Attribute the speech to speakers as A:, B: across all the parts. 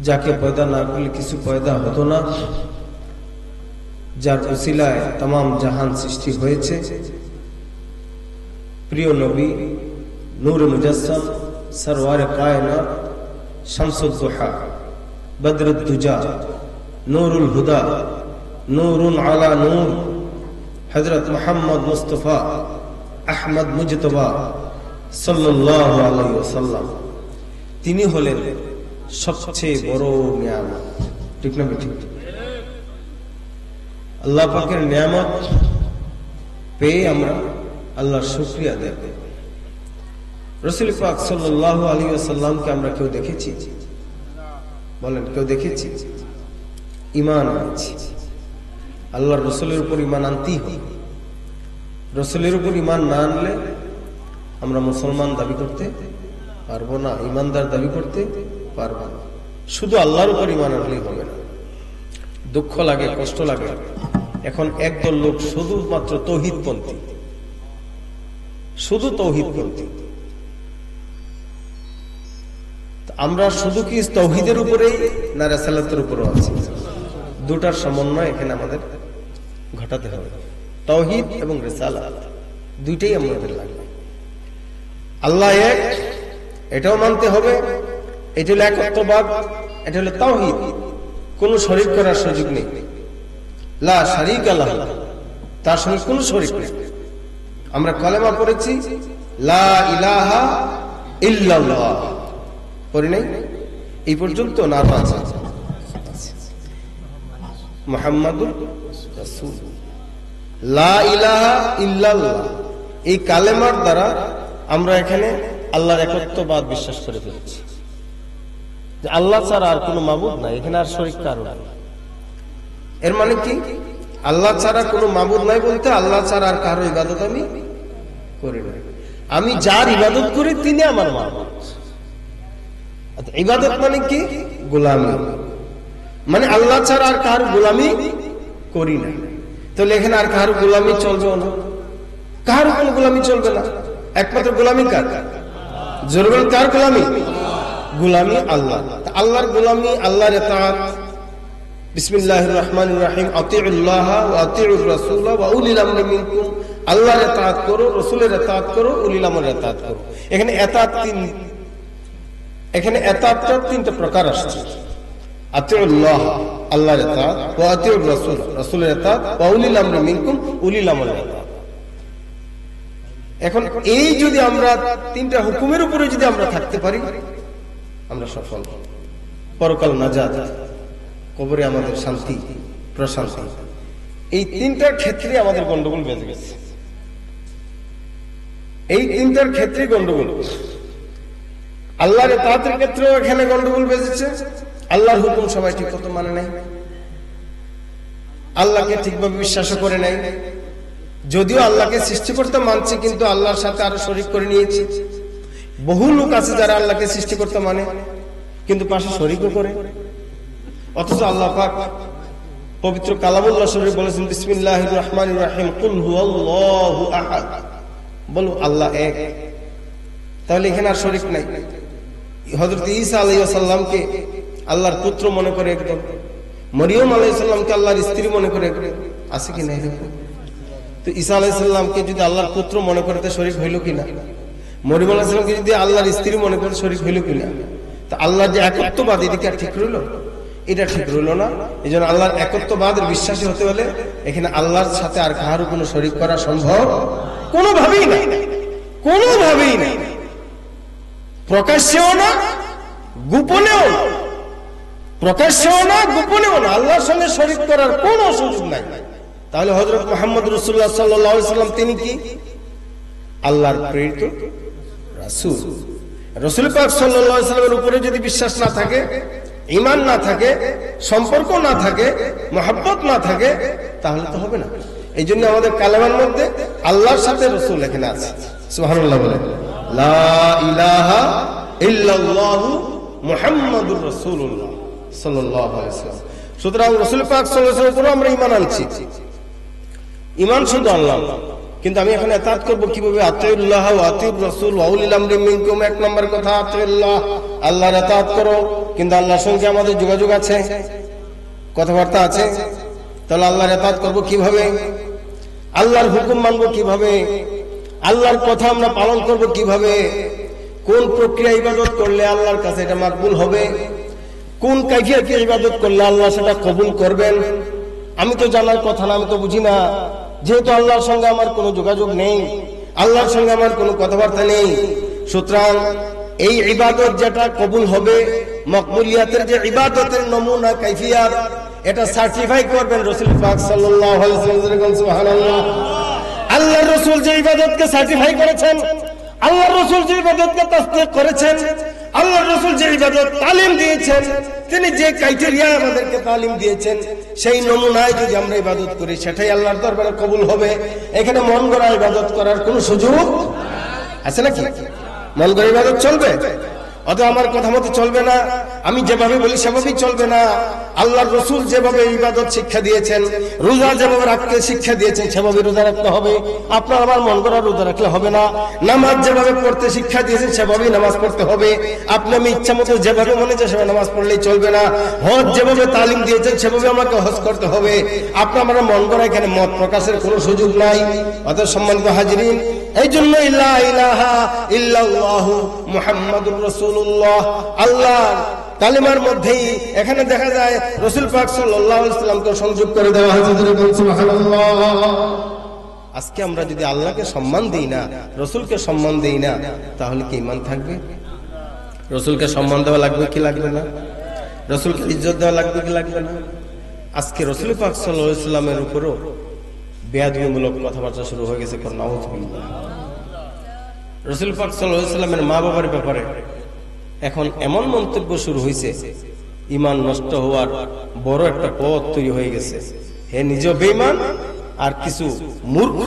A: যাকে পয়দা না করলে কিছু পয়দা হতো না, যার উসিলায় तमाम জাহান সৃষ্টি হয়েছে, প্রিয় নবী নূর মুজাসসাম সরওয়ার কায়নাত শামসুদ দুহা বদরুদ দুজা নূরুল হুদা নূরুন আলা নূর হযরত মুহাম্মদ মুস্তাফা আহমদ মুজতবা সাল্লাল্লাহু আলাইহি ওয়াসাল্লাম, তিনি হলেন সবচেয়ে বড় নিয়ামত। ঠিক না ঠিক? আল্লাহ পাকের নিয়ামত পেয়ে আমরা আল্লাহর শুকরিয়া আদায় করি। রাসূল পাক সাল্লাল্লাহু আলাইহি ওয়াসাল্লামকে আমরা কেউ দেখেছি? বলেন, কেউ দেখেছি? ঈমান আনছি। আল্লাহর রাসূলের উপর ঈমান আনতেই হবে। রাসূলের উপর ঈমান না আনলে আমরা মুসলমান দাবি করতে পারবো না, ঈমানদার দাবি করতে পারবো না। শুধু আল্লাহর উপর ঈমান আনলেই হবে না। দুঃখ লাগে, কষ্ট লাগে, এখন একদল লোক শুধুমাত্র তাওহীদপন্থী, শুধু তাওহীদপন্থী। আমরা শুধু কি তাওহীদের উপরেই না রিসালাতের উপরও আছি? দুটার সমন্বয় এখানে আমাদের ঘটাতে হবে। তাওহীদ এবং রিসালাত দুইটাই আমাদের লাগবে। আল্লাহ এক, এটাও মানতে হবে। এটা হলো একত্ববাদ, এটা হলো তাওহীদ, কোনো শরীক করার সুযোগ নেই। লা শারীকা লাহু, তার সঙ্গে কোনো শরীক নেই। আমরা কালেমা পড়েছি লা ইলাহা ইল্লাল্লাহ, পড়ি নাই? এই পর্যন্ত না আছে মুহাম্মাদুর রাসূল, লা ইলাহা ইল্লাল্লাহ। এই কালেমার দ্বারা আমরা এখানে আল্লাহর একত্ববাদ বিশ্বাস করে ফেলেছি, যে আল্লাহ ছাড়া আর কোনো মাবুদ নাই, এখানে আর শরীক কারো নাই। এর মানে কি? আল্লাহ ছাড়া কোনো মাবুদ নাই বলতে আল্লাহ ছাড়া আর কারো ইবাদত আমি করি না। আমি যার ইবাদত করি তিনি আমার মাবুদ। ইবাদত মানে কি? গোলামি, মানে আল্লাহ ছাড়া আর কার গোলামি করি না। তাহলে এখানে আর কার গোলামি চলবে না, কার কোনো গোলামি চলবে না। একমাত্র গোলামি কার? জোরবেন, কার গোলামি? গোলামি আল্লাহ। আল্লাহর গোলামি, আল্লাহর ইতাআত। বিসমিল্লাহির রহমানির রহিম, আতিউল্লাহ ওয়া আতিউর রাসূল ওয়া উলিল আমরি মিনকুম। আল্লাহর ইতাআত করো, রাসূলের ইতাআত করো, উলিল আমরের ইতাআত করো। এখানে ইতাআত এখানে ইতাআতটা তিনটা প্রকার আসছে। আতিউল্লাহ আল্লাহর ইতাআত, ওয়া আতিউর রাসূল রাসূলের ইতাআত, ওয়া উলিল আমরি মিনকুম উলিল আমরের ইতাআত। এখন এই যদি আমরা তিনটা হুকুমের উপরে যদি আমরা থাকতে পারি, আমরা সফল। পরকাল নাজাত, কবরে আমাদের শান্তি প্রশান্তি। এই তিনটার ক্ষেত্রে আমাদের গন্ডগোল বেঁধে গেছে, এই তিনটার ক্ষেত্রে গন্ডগোল। আল্লাহর ইতাআতের ক্ষেত্রেও এখানে গন্ডগোল বেঁধেছে। আল্লাহর হুকুম সবাই ঠিক মতো মানে নাই, আল্লাহকে ঠিকভাবে বিশ্বাস করে নাই। যদিও আল্লাহকে সৃষ্টি করতে মানছে, কিন্তু আল্লাহর সাথে আরো শরীক করে নিয়েছে। বহু লোক আছে যারা আল্লাহকে সৃষ্টি করতে মানে, কিন্তু পাশে শরীকও করে। অথচ আল্লাহ পাক পবিত্র কালামুল্লাহ শরীফ বলেছেন, বিসমিল্লাহির রহমানির রহিম, কুল হুয়াল্লাহু আহাদ, বলো আল্লাহ এক। তাহলে এখানে আর শরীক নাই। হযরত ঈসা আলাইহিস সালামকে আল্লাহর পুত্র মনে করে একদম, মরিয়ম আলাইহিস সালামকে আল্লাহর স্ত্রী মনে করে একদম, আছে কি না এরকম? তো ঈসা আলাইহিস সালামকে যদি আল্লাহর পুত্র মনে করে, তো শরীক হইল কিনা? মরিয়ম আলাইহিস সালামকে যদি আল্লাহর স্ত্রী মনে করে, শরীক হইল কিনা? তো আল্লাহর যে একত্ববাদ, এদিকে আর ঠিক রইল? এটা ঠিক রইল না। এই জন্য আল্লাহর একত্ববাদের বিশ্বাসী হতে হলে এখানে আল্লাহর সাথে আর কারো কোনো শরীক করা সম্ভব কোনোভাবেই নাই, কোনোভাবেই নাই। প্রকাশ্যেও না, গোপনেও না, প্রকাশ্যেও না, গোপনেও না, আল্লাহর সঙ্গে শরীক করার কোনো সুযোগ নাই। তাহলে হযরত মুহাম্মদ রাসূলুল্লাহ সাল্লাল্লাহু আলাইহি ওয়াসাল্লাম তিনি কি? আল্লাহর প্রেরিত রাসূল। রাসূল পাক সাল্লাল্লাহু আলাইহি ওয়াসাল্লামের উপরে যদি বিশ্বাস না থাকে, ঈমান না থাকে, সম্পর্ক না থাকে, মহব্বত না থাকে, তাহলে তো হবে না। এই জন্য আমাদের কালেমার মধ্যে আল্লাহর সাথে রাসূল এখানে আছে। সুবহানাল্লাহ বলেন, লা ইলাহা ইল্লাল্লাহু মুহাম্মাদুর রাসূলুল্লাহ সাল্লাল্লাহু আলাইহি ওয়াসাল্লাম। সুতরাং রাসূল পাক সাল্লাল্লাহু আলাইহি ওয়াসাল্লামের উপর আমরা ঈমান আনছি। ঈমান শুধু আল্লাহ, কিন্তু আমি এখন এতাত করবো কিভাবে? আতিউল্লাহ ওয়া আতিউর রাসূল ওয়া উলিল আমরি মিনকুম, এক নম্বর কথা আতিউল্লাহ, আল্লাহর এতাত করো। কিন্তু আল্লাহর সঙ্গে আমাদের যোগাযোগ আছে, কথাবার্তা আছে, তাহলে আল্লাহর এতাত করবো কিভাবে? আল্লাহর হুকুম মানবো কিভাবে? আল্লাহর কথা আমরা পালন করব কিভাবে? কোন প্রক্রিয়া ইবাদত করলে আল্লাহর কাছে এটা মাকবুল হবে? কোন কাইফিয়তে ইবাদত করলে আল্লাহ সেটা কবুল করবেন? আমি তো জানার কথা না, আমি তো বুঝি না। যেহেতু আল্লাহর সঙ্গে আমার কোনো যোগাযোগ নেই, আল্লাহর সঙ্গে আমার কোনো কথাবার্তা নেই, সুতরাং এই ইবাদত যেটা কবুল হবে, মকবুলিয়াতের যে ইবাদতের নমুনা কাইফিয়াত, এটা সার্টিফাই করবেন রাসূল পাক সাল্লাল্লাহু আলাইহি ওয়াসাল্লাম। সুবহানাল্লাহ। আল্লাহর রাসূল যে ইবাদতকে সার্টিফাই করেছেন, আল্লাহর রাসূল যে ইবাদতকে তাসদীক করেছেন, আল্লাহর রাসূল যে ইবাদত তালিম দিয়েছেন, তিনি যে ক্রাইটেরিয়া আমাদেরকে তালিম দিয়েছেন, সেই নমুনায় যদি আমরা ইবাদত করি, সেটাই আল্লাহর দরবারে কবুল হবে। এখানে মন গড়া ইবাদত করার কোনো সুযোগ আছে নাকি? মন গড়া ইবাদত চলবে? অত আমার কথা মতো চলবে না, আমি যেভাবে বলি সেভাবেই চলবে না। আল্লাহর রাসূল যেভাবে ইবাদত শিক্ষা দিয়েছেন, রোজা যেভাবে রাখতে শিক্ষা দিয়েছেন, সেভাবে রোজা রাখতে হবে। আপনার আমার মন গড়া রোজা রাখলে হবে না। নামাজ যেভাবে পড়তে শিক্ষা দিয়েছেন, সেভাবেই নামাজ পড়তে হবে। আপনি আমি ইচ্ছা মতো যেভাবে মনে চায় সেভাবে নামাজ পড়লেই চলবে না। হজ যেভাবে তালিম দিয়েছেন, সেভাবে আমাকে হজ করতে হবে। আপনার আমার মন গড়া এখানে মত প্রকাশের কোনো সুযোগ নাই। অতএব সম্মানিত হাজিরিন, এই জন্য লা ইলাহা ইল্লাল্লাহু মুহাম্মাদুর রাসূলুল্লাহ, আল্লাহ কালিমার মধ্যেই এখানে দেখা যায় রাসূল পাক সাল্লাল্লাহু আলাইহি ওয়াসাল্লামকে সংযোগ করে দেওয়া হয়েছে। সুবহানাল্লাহ। আজকে আমরা যদি আল্লাহকে সম্মান দেই না, রাসূলকে সম্মান দেই না, তাহলে কি ঈমান থাকবে? রাসূলকে সম্মান দেওয়া লাগবে কি লাগবে না? রাসূলকে ইজ্জত দেওয়া লাগবে কি লাগবে না? আজকে রাসূল পাক সাল্লাল্লাহু আলাইহি ওয়াসাল্লামের উপরও বেয়াদবিমূলক কথাবার্তা শুরু হয়ে গেছে। নাউযুবিল্লাহ। রাসূল পাক সাল্লাল্লাহু আলাইহি ওয়াসাল্লামের মা বাবার ব্যাপারে এখন এমন মন্তব্য শুরু হয়েছে, ঈমান নষ্ট হওয়ার বড় একটা পথ তৈরি হয়ে গেছে। হে নিজেও বেঈমান, আর কিছু মূর্খ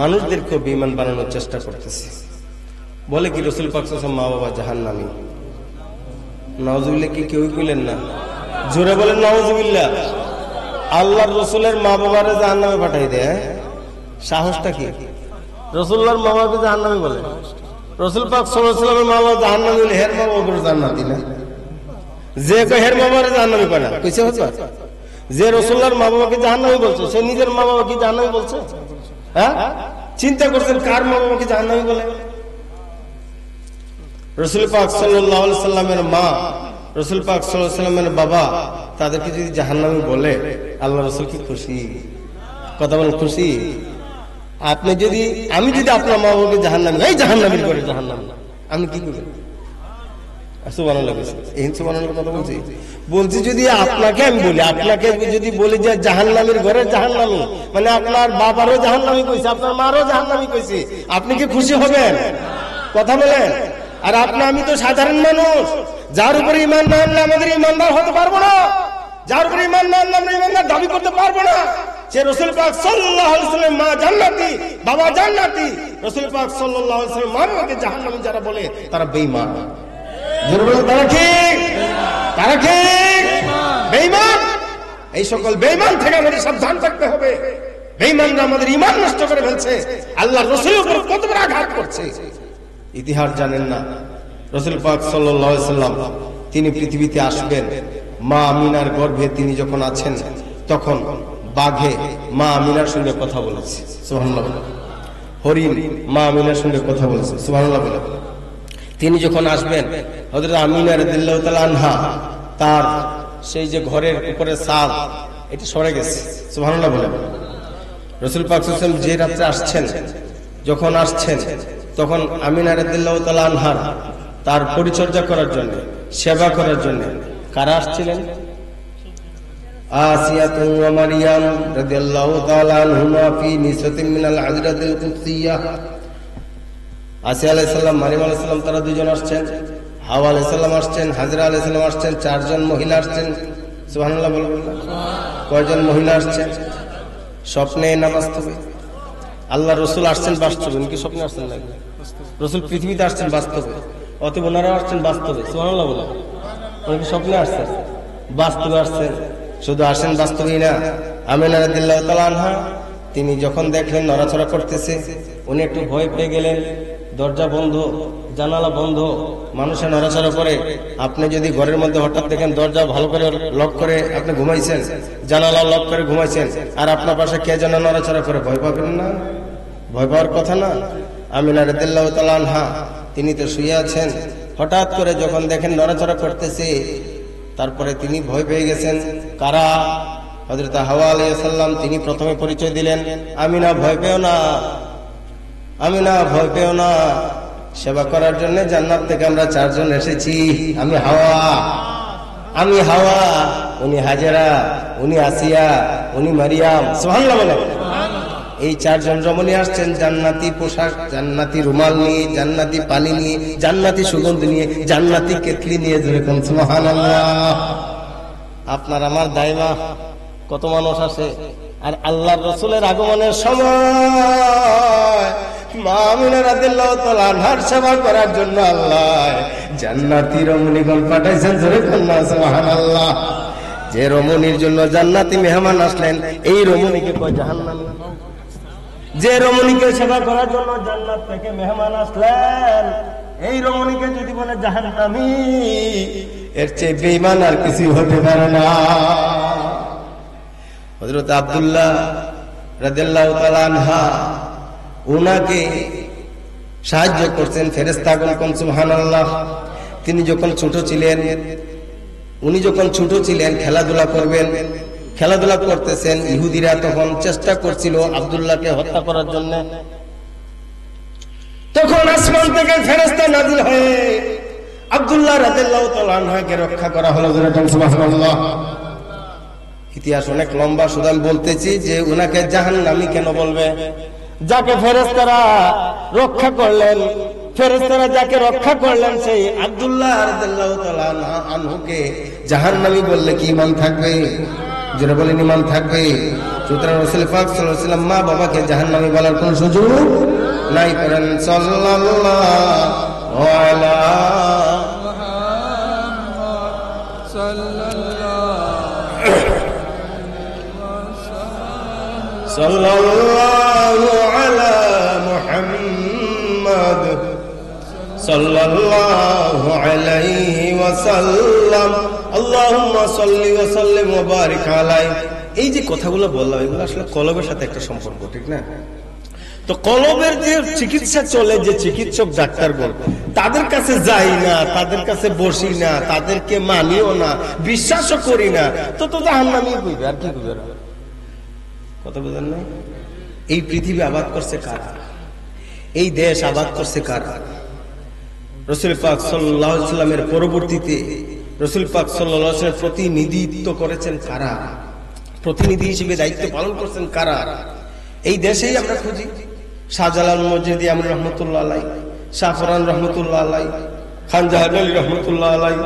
A: মানুষদেরকে বেঈমান বানানোর চেষ্টা করতেছে। বলে কি রাসূল পাক সাল্লাল্লাহু আলাইহি ওয়াসাল্লাম মা বাবা জাহান্নামী। নাউযুবিল্লাহ। কি কেউ কইলেন না? জোরে বলেন নাউযুবিল্লাহ। আল্লাহর রাসূলের মা বাবারে জাহান্নামে পাঠাই দেয়, সাহসটা কি? রাসূলুল্লাহর মা বাবাকে জাহান্নামী বলে? রাসূল পাক সাল্লাল্লাহু আলাইহি ওয়াসাল্লামের মা বাবা জাহান্নামী বলে, হের মা বাবা জান্নাতি না? যে কয় হের মা বাবারে জাহান্নামী কয় না, কইছে হতো? যে রাসূলুল্লাহর মা বাবাকে জাহান্নামী বলছে, সে নিজের মা বাবাকে জাহান্নামী বলছে? হ্যাঁ, চিন্তা করছেন কার মা বাবাকে জাহান্নামী বলে? রাসূল পাক সাল্লাল্লাহু আলাইহি ওয়াসাল্লামের মা, রাসূল পাক সাল্লাল্লাহু আলাইহি ওয়াসাল্লামের বাবা, তাদেরকে যদি জাহান্নামী বলে, আল্লাহ রাসূল কি খুশি? কথা বলেন, খুশি? আপনি যদি, আমি যদি আপনার মা বাবাকে জাহান্নামী, এই জাহান্নামী করে জাহান্নামী, আপনি কি করবেন? সুবহানাল্লাহ। এই সুবহানাল্লাহ কথা বলছি, বলছি যদি আপনাকে আমি বলি, আপনাকে যদি বলি যে জাহান্নামীর ঘরে জাহান্নামী, মানে আপনার বাবারও জাহান্নামী কইছে, আপনার মারও জাহান্নামী কইছে, আপনি কি খুশি হবেন? কথা বলেন। আর আপনি আমি তো সাধারণ মানুষ, যার উপরে ঈমান না আনলে আমাদের ঈমানদার হতে পারবো না, যার উপরে ঈমান না আনলে আমরা ঈমানদার দাবি করতে পারবো না। সে রাসূল পাক সাল্লাল্লাহু আলাইহি ওয়াসাল্লাম মা জান্নাতি, বাবা জান্নাতি, রাসূল পাক সাল্লাল্লাহু আলাইহি ওয়াসাল্লাম মা বাবাকে জাহান্নামী যারা বলে, তারা বেঈমান। তারা ঠিক, তারা ঠিক বেঈমান। এই সকল বেঈমান থেকে আমাদের সাবধান থাকতে হবে। বেঈমানরা আমাদের ঈমান নষ্ট করে ফেলছে, আল্লাহর রাসূলের উপর কত বড় আঘাত করছে। ইতিহাস জানেন না? রাসূল পাক সাল্লাল্লাহু আলাইহি ওয়াসাল্লাম তিনি পৃথিবীতে আসবেন, মা আমিনার গর্ভে তিনি যখন আছেন, তখন বাঘে মা আমিনার সঙ্গে কথা বলেছে। সুবহানাল্লাহ। হরিণ মা আমিনার সঙ্গে কথা বলেছে। সুবহানাল্লাহ। তিনি যখন আসবেন, হযরত আমিনা রাদিয়াল্লাহু তাআলা আনহা, তার সেই যে ঘরের উপরে ছাদ, এটা সরে গেছে। সুবহানাল্লাহ বলেন। রাসূল পাক সাল্লাল্লাহু আলাইহি ওয়াসাল্লাম যে রাতে আসছেন, যখন আসছেন, তখন আমিনা রাদিয়াল্লাহু তাআলা আনহা তার পরিচর্যা করার জন্য, সেবা করার জন্য কারা আসছিলেন? আসিয়াতু ওয়া মারইয়াম রাদিয়াল্লাহু তাআলা আনহুমা ফি নিসাতিন মিনাল হাজরাতিল কুদসিয়াহ। আসিয়া আলাইহিস সালাম, মারিয়াম আলাইহিস সালাম, তারা দুজন আসছেন। হাওয়া আলাইহিস সালাম আসছেন, হাজরা আলাইহিস সালাম আসছেন, চারজন মহিলা আসছেন। সুবহানাল্লাহ বলবেন না? কয়জন মহিলা আসছেন? স্বপ্নে না বাস্তবে? আল্লাহ রাসূল আসছেন বাস্তবে, কি স্বপ্নে আসছেন নাকি? রাসূল পৃথিবীতে আসছেন বাস্তবে, অতএব ওনারা আসছেন বাস্তবে। সুবহানাল্লাহ বলেন। উনি স্বপ্নে আসছেন? বাস্তবে আসছেন। শুধু আসেন বাস্তবেই না, আমিনা রাদিয়াল্লাহু তাআলা আনহা তিনি যখন দেখলেন নড়াচড়া করতেছে, উনি একটু ভয় পেয়ে গেলেন। দরজা বন্ধ, জানালা বন্ধ, মানুষে নড়াচড়া করে। আপনি যদি ঘরের মধ্যে হঠাৎ দেখেন দরজা ভালো করে লক করে আপনি ঘুমাইছেন, জানালা লক করে ঘুমাইছেন, আর আপনার পাশে কে যেন নড়াচড়া করে, ভয় পাবেন না? ভয় পাওয়ার কথা না। আমিনা রাদিয়াল্লাহু তাআলা আনহা তিনি তো শুয়ে আছেন, হঠাৎ করে যখন দেখেন নড়াচড়া করতেছে, তারপরে তিনি ভয় পেয়ে গেছেন। কারা? হযরত হাওয়া আলাইহিস সালাম। তিনি প্রথমে পরিচয় দিলেন, আমিনা ভয় পেও না, আমিনা ভয় পেও না, সেবা করার জন্য জান্নাত থেকে আমরা 4 জন এসেছি। আমি হাওয়া, আমি হাওয়া, উনি হাজেরা, উনি আসিয়া, উনি মারিয়াম। সুবহানাল্লাহ বলেন। এই 4 জন রমণী আসছেন জান্নাতি পোশাক, জান্নাতি রুমাল নিয়ে, জান্নাতি পানি নিয়ে, জান্নাতি সুগন্ধি নিয়ে, জান্নাতি কেতলি নিয়ে। যেরকম সুবহানাল্লাহ। আপনার আমার দাইমা কত মানুষ আসে, আর আল্লাহর রাসূলের আগমনের সময় মা আমিনা রাদিয়াল্লাহু তাআলা আনহার সেবা করার জন্য আল্লাহ জান্নাতি রমণীগণ পাঠাইছেন। যেরকম সুবহানাল্লাহ। যে রমণীর জন্য জান্নাতি মেহমান আসলেন, এই রমণীকে কয় জাহান্নামী। যে রমণীকে সেবা করার জন্য জান্নাত থেকে মেহমান আসলেন, এই রমণীকে যদি বলে জাহান্নামী, এর চেয়ে বেঈমান আর কিছু হতে পারে না। হযরত আব্দুল্লাহ রাদিয়াল্লাহু তাআলা আনহা উনাকে সাহায্য করছেন ফেরেশতাগণ। কোন সুবহানাল্লাহ। তিনি যখন ছোট ছিলেন, উনি যখন ছোট ছিলেন, খেলাধুলা করবেন, খেলাধুলা করতেছেন, ইহুদিরা তখন চেষ্টা করছিল আব্দুল্লাহকে হত্যা করার জন্য। তখন আসমান থেকে ফেরেশতা নাযিল হয়ে আব্দুল্লাহ রাদিয়াল্লাহু তাআলা আনহুকে রক্ষা করা হলো। সুবহানাল্লাহ। ইতিহাস অনেক লম্বা, শুধু আমি বলতেছি যে উনাকে জাহান্নামী কেন বলবে? যাকে ফেরেশতারা রক্ষা করলেন, ফেরেশতারা যাকে রক্ষা করলেন, সেই আব্দুল্লাহ রাদিয়াল্লাহু তাআলা আনহুকে জাহান্নামী বললে কি ঈমান থাকবে? যারা বলেন ঈমান থাকবে। সুতরাং রাসূল পাক সাল্লাল্লাহু আলাইহি ওয়াসাল্লাম মা বাবাকে জাহান্নামী বলার কোন সুযোগ নাই। করেন সাল্লাল্লাহু আলা সাল্লাল্লাহু আলা মুহাম্মদ সাল্লাল্লাহু আলাইহি ওয়াসাল্লাম। আল্লাহুম্মা সাল্লি ওয়া সাল্লিম ওয়া বারিক আলাইহি। এই যে কথাগুলো বললাম, এগুলো আসলে কলবের সাথে একটা সম্পর্ক, ঠিক না? তো কলবের যে চিকিৎসা চলে, যে চিকিৎসক ডাক্তারগণ, তাদের কাছে যাই না, তাদের কাছে বসি না, তাদেরকে মানিও না, বিশ্বাসও করি না, তো জাহান্নামী কইবে। আর কি কইবে? কথা বুঝেন না? এই পৃথিবী আবাদ করছে কারা? এই দেশ আবাদ করছে কারা? রাসূল পাক সাল্লাল্লাহু আলাইহি ওয়াসাল্লামের পরবর্তীতে রাসূল পাক সাল্লাল্লাহু আলাইহি ওয়াসাল্লাম প্রতিনিধিত্ব করেছেন কারা? প্রতিনিধি হিসেবে দায়িত্ব পালন করছেন কারা? এই দেশেই আমরা খুঁজি। শাহজালাল মসজিদি আমর রহমতুল্লাহ আলাই, শাহফরান রহমতুল্লাহ আলাই, খান জাহান আলী রহমতুল্লাহ আলাই,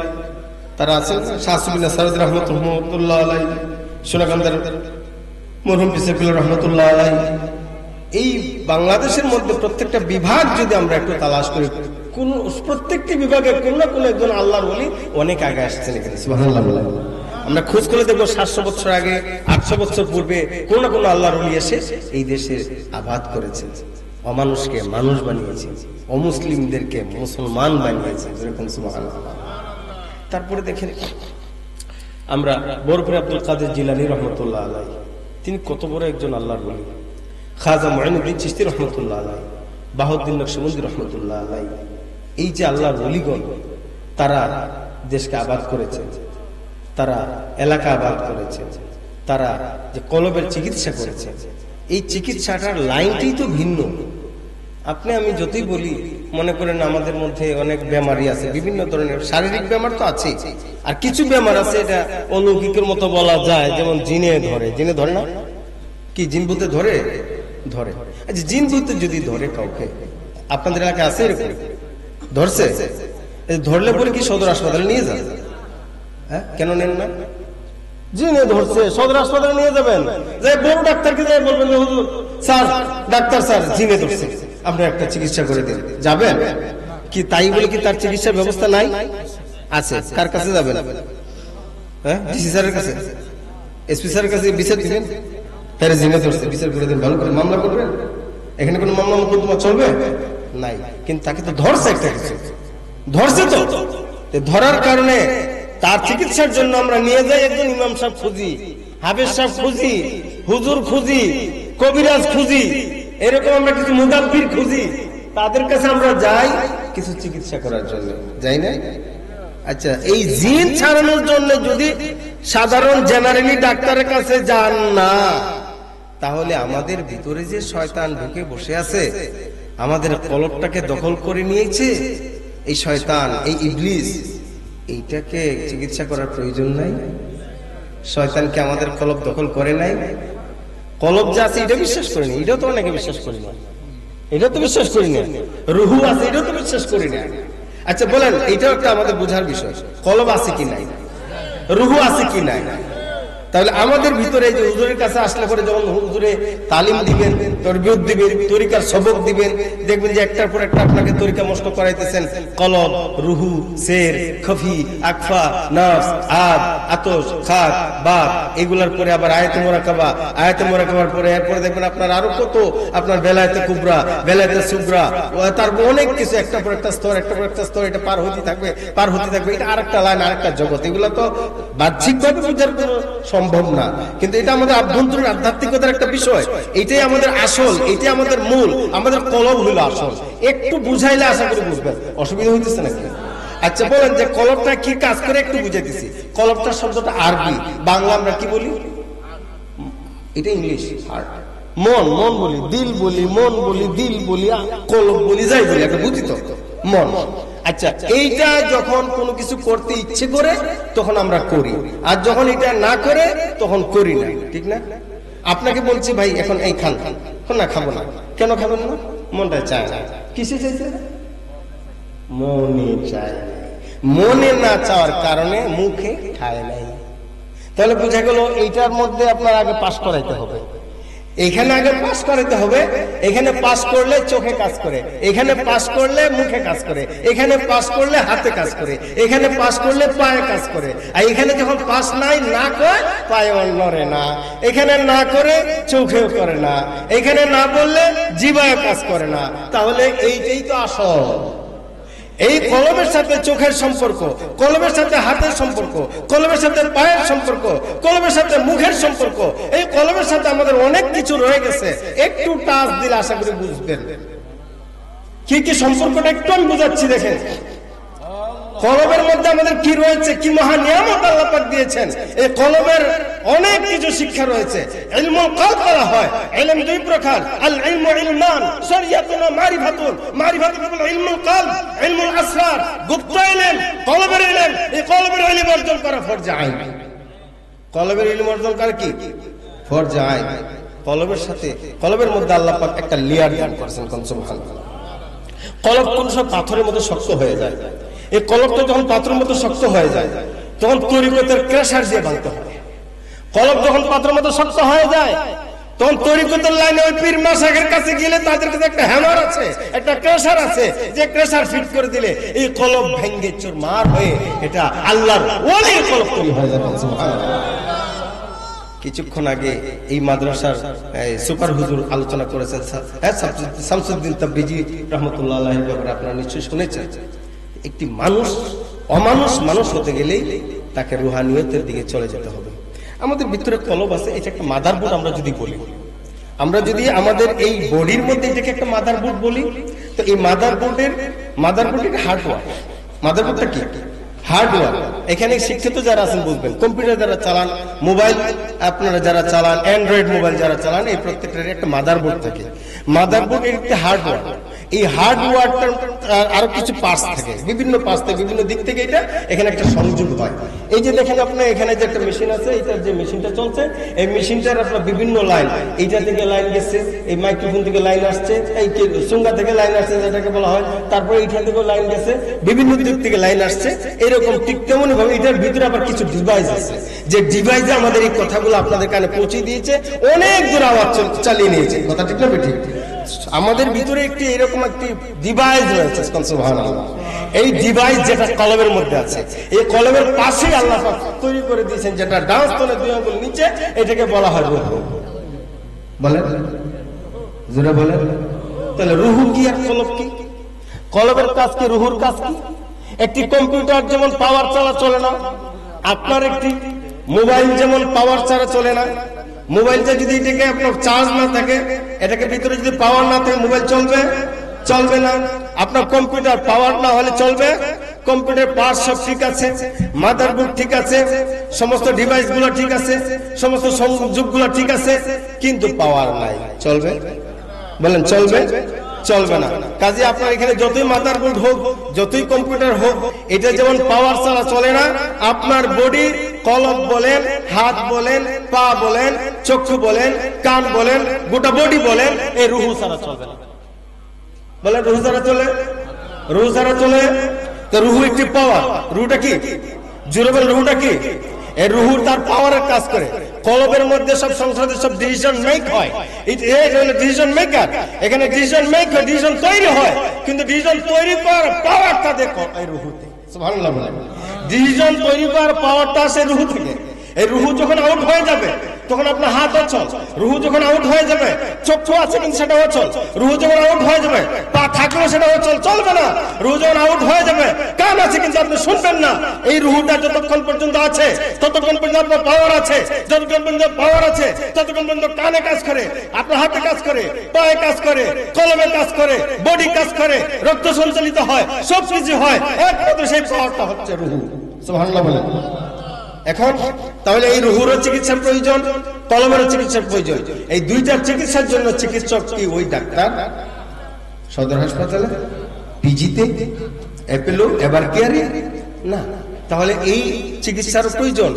A: তারা আছেন। শাহসুবিনা সারদ রহমতুল্লাহ আলাই, সোনাকান্দার মরহুম বিসফিল রহমতুল্লাহ আলাই। এই বাংলাদেশের মধ্যে প্রত্যেকটা বিভাগ যদি আমরা একটু তালাশ করি, কোন প্রত্যেকটি বিভাগে কোন না কোন একজন আল্লাহর ওলি অনেক আগে আসছেন এখানে। সুবহানাল্লাহ। আমরা খোঁজ করে দেখবো 700 বছর আগে, 800 বছর পূর্বে কোন না কোন আল্লাহর ওলি এসে এই দেশে আবাদ করেছেন, অমানুষকে মানুষ বানিয়েছে, অমুসলিমদেরকে মুসলমান বানিয়েছে। যেরকম সুবহানাল্লাহ। তারপরে দেখেন আমরা বরপুরে আব্দুল কাদের জিলানী রহমতুল্লাহ আলাই, তিনি কত বড় একজন আল্লাহর ওলি। খাজা মুঈনুদ্দিন চিশতি রহমতুল্লাহ আলাই, বাহাউদ্দিন নকশবন্দি রহমতুল্লাহ আলাই, এই যে আল্লাহর ওলিগণ, তারা দেশকে আবাদ করেছে, তারা এলাকা আবাদ করেছে, তারা যে কলবের চিকিৎসা করেছে, এই চিকিৎসাটার লাইনটাই তো ভিন্ন। আপনি আমি যতই বলি, মনে করেন আমাদের মধ্যে অনেক বেমারি আছে, বিভিন্ন ধরনের শারীরিক বেমার তো আছে, আর কিছু বেমার আছে এটা অলৌকিকের মতো বলা যায়, যেমন জিনে ধরে। জিনে ধরে না? কি জিন বলতে ধরে? ধরে। আচ্ছা, জিন বলতে যদি ধরে কাউকে, আপনাদের এলাকায় আছে এরকম? ধরছে? ধরলে পরে কি সদর হাসপাতালে নিয়ে যান? হ্যাঁ, কেন নেন না? জিনে ধরছে, সদর হাসপাতালে নিয়ে যাবেন, বড় ডাক্তারকে যাই বলবেন, হুজুর স্যার, ডাক্তার স্যার, জিনে ধরছে, আপনি একটা চিকিৎসা করে দিন। যাবেন কি? তাই বলে কি তার চিকিৎসার ব্যবস্থা নাই? আছে। কার কাছে যাবেন? হ্যাঁ, ডিসি স্যারের কাছে, এসপি স্যারের কাছে বিচার দিবেন? তারা জিনে ধরছে, বিচার করে দিন, ভালো করে মামলা করবেন, এখানে কোনো মামলা মোকদ্দমা চলবে নাই, কিন্তু তাকে তো ধরছে, একটা কিছু ধরছে, তো ধরার কারণে তার চিকিৎসার জন্য আমরা নিয়ে যাই একজন ইমাম সাহেব খুঁজি, হাফেজ সাহেব খুঁজি, হুজুর খুঁজি, কবিরাজ খুঁজি, এরকম আমরা কিছু মুদাব্বির খুঁজি, তাদের কাছে আমরা যাই কিছু চিকিৎসা করার জন্য, যাই না? আচ্ছা, এই জিন ছাড়ানোর জন্য যদি সাধারণ জেনারেলি ডাক্তারের কাছে যান না, তাহলে আমাদের ভিতরে যে শয়তান ঢুকে বসে আছে, আমাদের কলবটাকে দখল করে নিয়েছে, এই শয়তান, এই ইবলিস, এইটাকে চিকিৎসা করার প্রয়োজন নাই? শয়তানকে আমাদের কলব দখল করে নাই? কলব যে আছে এটা বিশ্বাস করি না, এটাও তো অনেকে বিশ্বাস করি না, এটা তো বিশ্বাস করি না। রুহু আছে, এটাও তো বিশ্বাস করি না। আচ্ছা বলেন, এইটাও একটা আমাদের বোঝার বিষয়, কলব আছে কি নাই, রুহু আছে কি নাই। তাহলে আমাদের ভিতরে যে হুজুরের কাছে আসলে পরে যখন হুজুরে তালিম দিবেন, তরবিয়ত দিবেন, তরিকার সবক দিবেন, দেখবেন যে একটার পর একটা আপনাকে তরিকা মস্ত করাইতেছেন, কলব, রুহু, সের, খফি, আকফা, নফস, আদ, আতশ, খাক, বাত, এগুলার পরে আবার আয়াতে মোরাকাবা, আয়াতে মোরাকাবার পরে এরপরে দেখবেন আপনার আরো কত, আপনার বেলায়েতে কুবরা, বেলায়েতে সুগরা, তারপর অনেক কিছু, একটা পর একটা স্তর, একটা পর একটা স্তর, এটা পার হতে থাকবে, পার হতে থাকবে, এটা আরেকটা লাইন, আরেকটা জগৎ। এগুলা তো বাহ্যিকভাবে বোঝার কোনো সম্ভব না, কিন্তু এটা আমাদের আভ্যন্তরীণ আধ্যাত্মিকতার একটা বিষয়, এটাই আমাদের আসল, এটাই আমাদের মূল, আমাদের কলব হলো আসল। একটু বুঝাইলে আশা করি বুঝবেন, অসুবিধা হইতেছে নাকি? আচ্ছা বলেন যে কলবটা কি কাজ করে, একটু বুঝাইতেছি। কলবটা শব্দটা আরবি, বাংলা আমরা কি বলি? এটা ইংলিশ হার্ট, মন, মন বলি, দিল বলি, মন বলি, দিল বলি, কলব বলি, যাই বলি, একটা বুঝি তো, মন। আচ্ছা, এইটা যখন কোনো কিছু করতে ইচ্ছে করে তখন আমরা করি, আর যখন এটা না করে তখন করি না, ঠিক না? আপনাকে বলছি ভাই এখন এই খান, না খাবো না, কেন খাবেন না? মনটা চায় না। কিসে চাইছে? মনে চায়। মনে না চাওয়ার কারণে মুখে খায় নাই। তাহলে বুঝা গেল এইটার মধ্যে আপনার আগে পাস করাইতে হবে, এখানে আগে পাস করাইতে হবে। এখানে পাস করলে চোখে কাজ করে, এখানে পাস করলে মুখে কাজ করে, এখানে পাস করলে হাতে কাজ করে, এখানে পাস করলে পায়ে কাজ করে। আর এখানে যখন পাস নাই, না করে পায়ে নড়ে না, এখানে না করে চোখেও করে না, এখানে না বললে জিহ্বায় কাজ করে না। তাহলে এইটাই তো আসল। এই কলমের সাথে চোখের সম্পর্ক, কলমের সাথে হাতের সম্পর্ক, কলমের সাথে পায়ের সম্পর্ক, কলমের সাথে মুখের সম্পর্ক, এই কলমের সাথে আমাদের অনেক কিছু রয়ে গেছে। একটু টাচ দিলে আশা করি বুঝবেন কি কি সম্পর্কটা, একটু আমি বুঝাচ্ছি। দেখেন কলমের মধ্যে আমাদের কি রয়েছে, কি মহা নিয়ামত আল্লাহ পাক দিয়েছেন। এই কলমের অনেক কিছু শিক্ষা রয়েছে। ইলমুল কলব বলা হয়। ইলম দুই প্রকার, আল ইলমু ইলমান, শরিয়াতুন ওয়া মারিফাতুন। মারিফাতুন হলো ইলমুল কলব, ইলমুল আসরার, গুপ্ত ইলম, কলবের ইলম। এই কলবের ইলম অর্জন করা ফরজ আইন। কলবের ইলম অর্জন করা কি ফরজ আইন। কলবের সাথে, কলবের মধ্যে আল্লাহ পাক একটা লেয়ার দান করেছেন। সুবহানাল্লাহ। কলব কোন সব পাথরের মতো শক্ত হয়ে যায়। এই কলবটা যখন পাথরের মতো শক্ত হয়ে যায় তখন তরিকতের ক্রেশার দিয়ে ভাঙতে হয়। কলব যখন পাথরের মতো শক্ত হয়ে যায় তখন তরিকতের লাইনে ওই পীর মাশায়েখের কাছে গেলে তাদের কাছে একটা হ্যামার আছে, একটা ক্রেশার আছে, যে ক্রেশার ফিট করে দিলে এই কলব ভেঙে চুরমার হয়ে এটা আল্লাহর ওলির কলব তৈরি হয়ে যাবে। সুবহানাল্লাহ। কিছুক্ষণ আগে এই মাদ্রাসার সুপার হুজুর আলোচনা করেছেন শামসুদ্দিন তাবরিজি রাহমাতুল্লাহ আলাইহির ব্যাপারে আপনারা নিশ্চয়ই শুনেছেন। একটি মানুষ অমানুষ মানুষ হতে গেলেই তাকে রুহানিয়তের দিকে চলে যেতে হবে। আমাদের ভিতরে কলব আছে, এটা একটা মাদারবোর্ড। আমরা যদি বলি, আমরা যদি আমাদের এই বডির মধ্যে এটাকে একটা মাদারবোর্ড বলি, তো এই মাদারবোর্ডের হার্ডওয়্যার, মাদারবোর্ডটা কি হার্ডওয়্যার। এখানে শিক্ষিত যারা আছেন বুঝবেন, কম্পিউটার যারা চালান, মোবাইল আপনারা যারা চালান, অ্যান্ড্রয়েড মোবাইল যারা চালান, এই প্রত্যেকটার একটা মাদারবোর্ড থাকে। মাদারবোর্ডের একটা হার্ডওয়্যার, এই হার্ডওয়্যারটার আরো কিছু পার্টস থাকে, বিভিন্ন পার্টস থেকে, বিভিন্ন দিক থেকে এটা এখানে একটা সংযোগ হয়। এই যে দেখেন আপনার এখানে যে একটা মেশিন আছে, এটার যে মেশিনটা চলছে, এই মেশিনটার আপনার বিভিন্ন লাইন, এইটা থেকে লাইন গেছে, এই মাইক্রোফোন থেকে লাইন আসছে, এই সুঙ্গা থেকে লাইন আসছে যেটাকে বলা হয়, তারপরে এইখান থেকে লাইন গেছে, বিভিন্ন দিক থেকে লাইন আসছে। এরকম ঠিক তেমনি ভাবে এটার ভিতরে আবার কিছু ডিভাইস আছে, যে ডিভাইসে আমাদের এই কথাগুলো আপনাদের কানে পৌঁছে দিয়েছে, অনেক দূর আওয়াজ চালিয়ে নিয়েছে। কথা ঠিক না ঠিক? আমাদের ভিতরে একটি এরকম একটি ডিভাইস রয়েছে। সুবহানাল্লাহ। এই ডিভাইস যেটা কলবের মধ্যে আছে, এই কলবের পাশেই আল্লাহ পাক তৈরি করে দিয়েছেন, যেটা ডান স্তনের দুই আঙ্গুল নিচে, এটাকে বলা হয় রূহ। বলেন, জোরে বলেন। তাহলে রুহু কি আর কলব কি? কলবের কাজ কি, রুহুর কাজ কি? একটি কম্পিউটার যেমন পাওয়ার ছাড়া চলে না, আপনার একটি মোবাইল যেমন পাওয়ার ছাড়া চলে না। মোবাইলটা যদি এটাকে আপনার চার্জ না থাকে, এটাকে ভিতরে যদি পাওয়ার না থাকে, মোবাইল চলবে? চলবে না। আপনার কম্পিউটার পাওয়ার না হলে চলবে? কম্পিউটার পার্ট সব ঠিক আছে, মাদারবোর্ড ঠিক আছে, সমস্ত ডিভাইস গুলো ঠিক আছে, সমস্ত সংযোগ গুলো ঠিক আছে, কিন্তু পাওয়ার নাই, চলবে? বলেন চলবে? চলবে না। কাজে আপনার এখানে যতই মাদারবোর্ড হোক, যতই কম্পিউটার হোক, এটা যেমন পাওয়ার ছাড়া চলে না, আপনার বডি, কলব বলেন, হাত বলেন, পা বলেন, চক্ষু বলেন, কান বলেন, গোটা বডি বলেন, এই রুহু ছাড়া চলবে না। বলেন রুহু ছাড়া চলে? রুহু ছাড়া চলে? তো রুহু একটি পাওয়ার। রুহুটা কি? জোরে বলেন, রুহুটা কি? এই রুহু তার পাওয়ারের কাজ করে। কলবের মধ্যে সব সংসারে সব ডিসিশন মেক হয়, ডিসিশন মেকার। এখানে ডিসিশন মেক হয়, ডিসিশন তৈরি হয়, কিন্তু ডিসিশন তৈরি করার পাওয়ারটা দেখো এই রুহুতে। সুবহানাল্লাহ। ডিসিশন তৈরি করার পাওয়ারটা আসে রুহু থেকে। এই রুহু যখন আউট হয়ে যাবে, তখন আপনার হাত অচল। রুহু যখন আউট হয়ে যাবে, চক্ষু আছে কিন্তু সেটা অচল। রুহু যখন আউট হয়ে যাবে, পা থাকলেও সেটা অচল, চলবে না। রুহু যখন আউট হয়ে যাবে, কান আছে কিন্তু আপনি শুনবেন না। এই রুহুটা যতক্ষণ পর্যন্ত আছে, ততক্ষণ পর্যন্ত আপনার পাওয়ার আছে। যতক্ষণ পর্যন্ত পাওয়ার আছে, ততক্ষণ পর্যন্ত কানে কাজ করে, আপনার হাতে কাজ করে, পায়ে কাজ করে, কলমে কাজ করে, বডি কাজ করে, রক্ত সঞ্চালিত হয়, সব কিছু হয়। একমাত্র সেই পাওয়ারটা হচ্ছে রুহু। সুবহানাল্লাহ বলেন। এখন তাহলে এই রুহুর চিকিৎসার প্রয়োজন, কলমের চিকিৎসার প্রয়োজন। এই দুইটার চিকিৎসার জন্য চিকিৎসক কি ওই ডাক্তার সদর হাসপাতালে, পিজিতে, অ্যাপোলো, এভারকেয়ারে? না। তাহলে এই চিকিৎসার প্রয়োজন,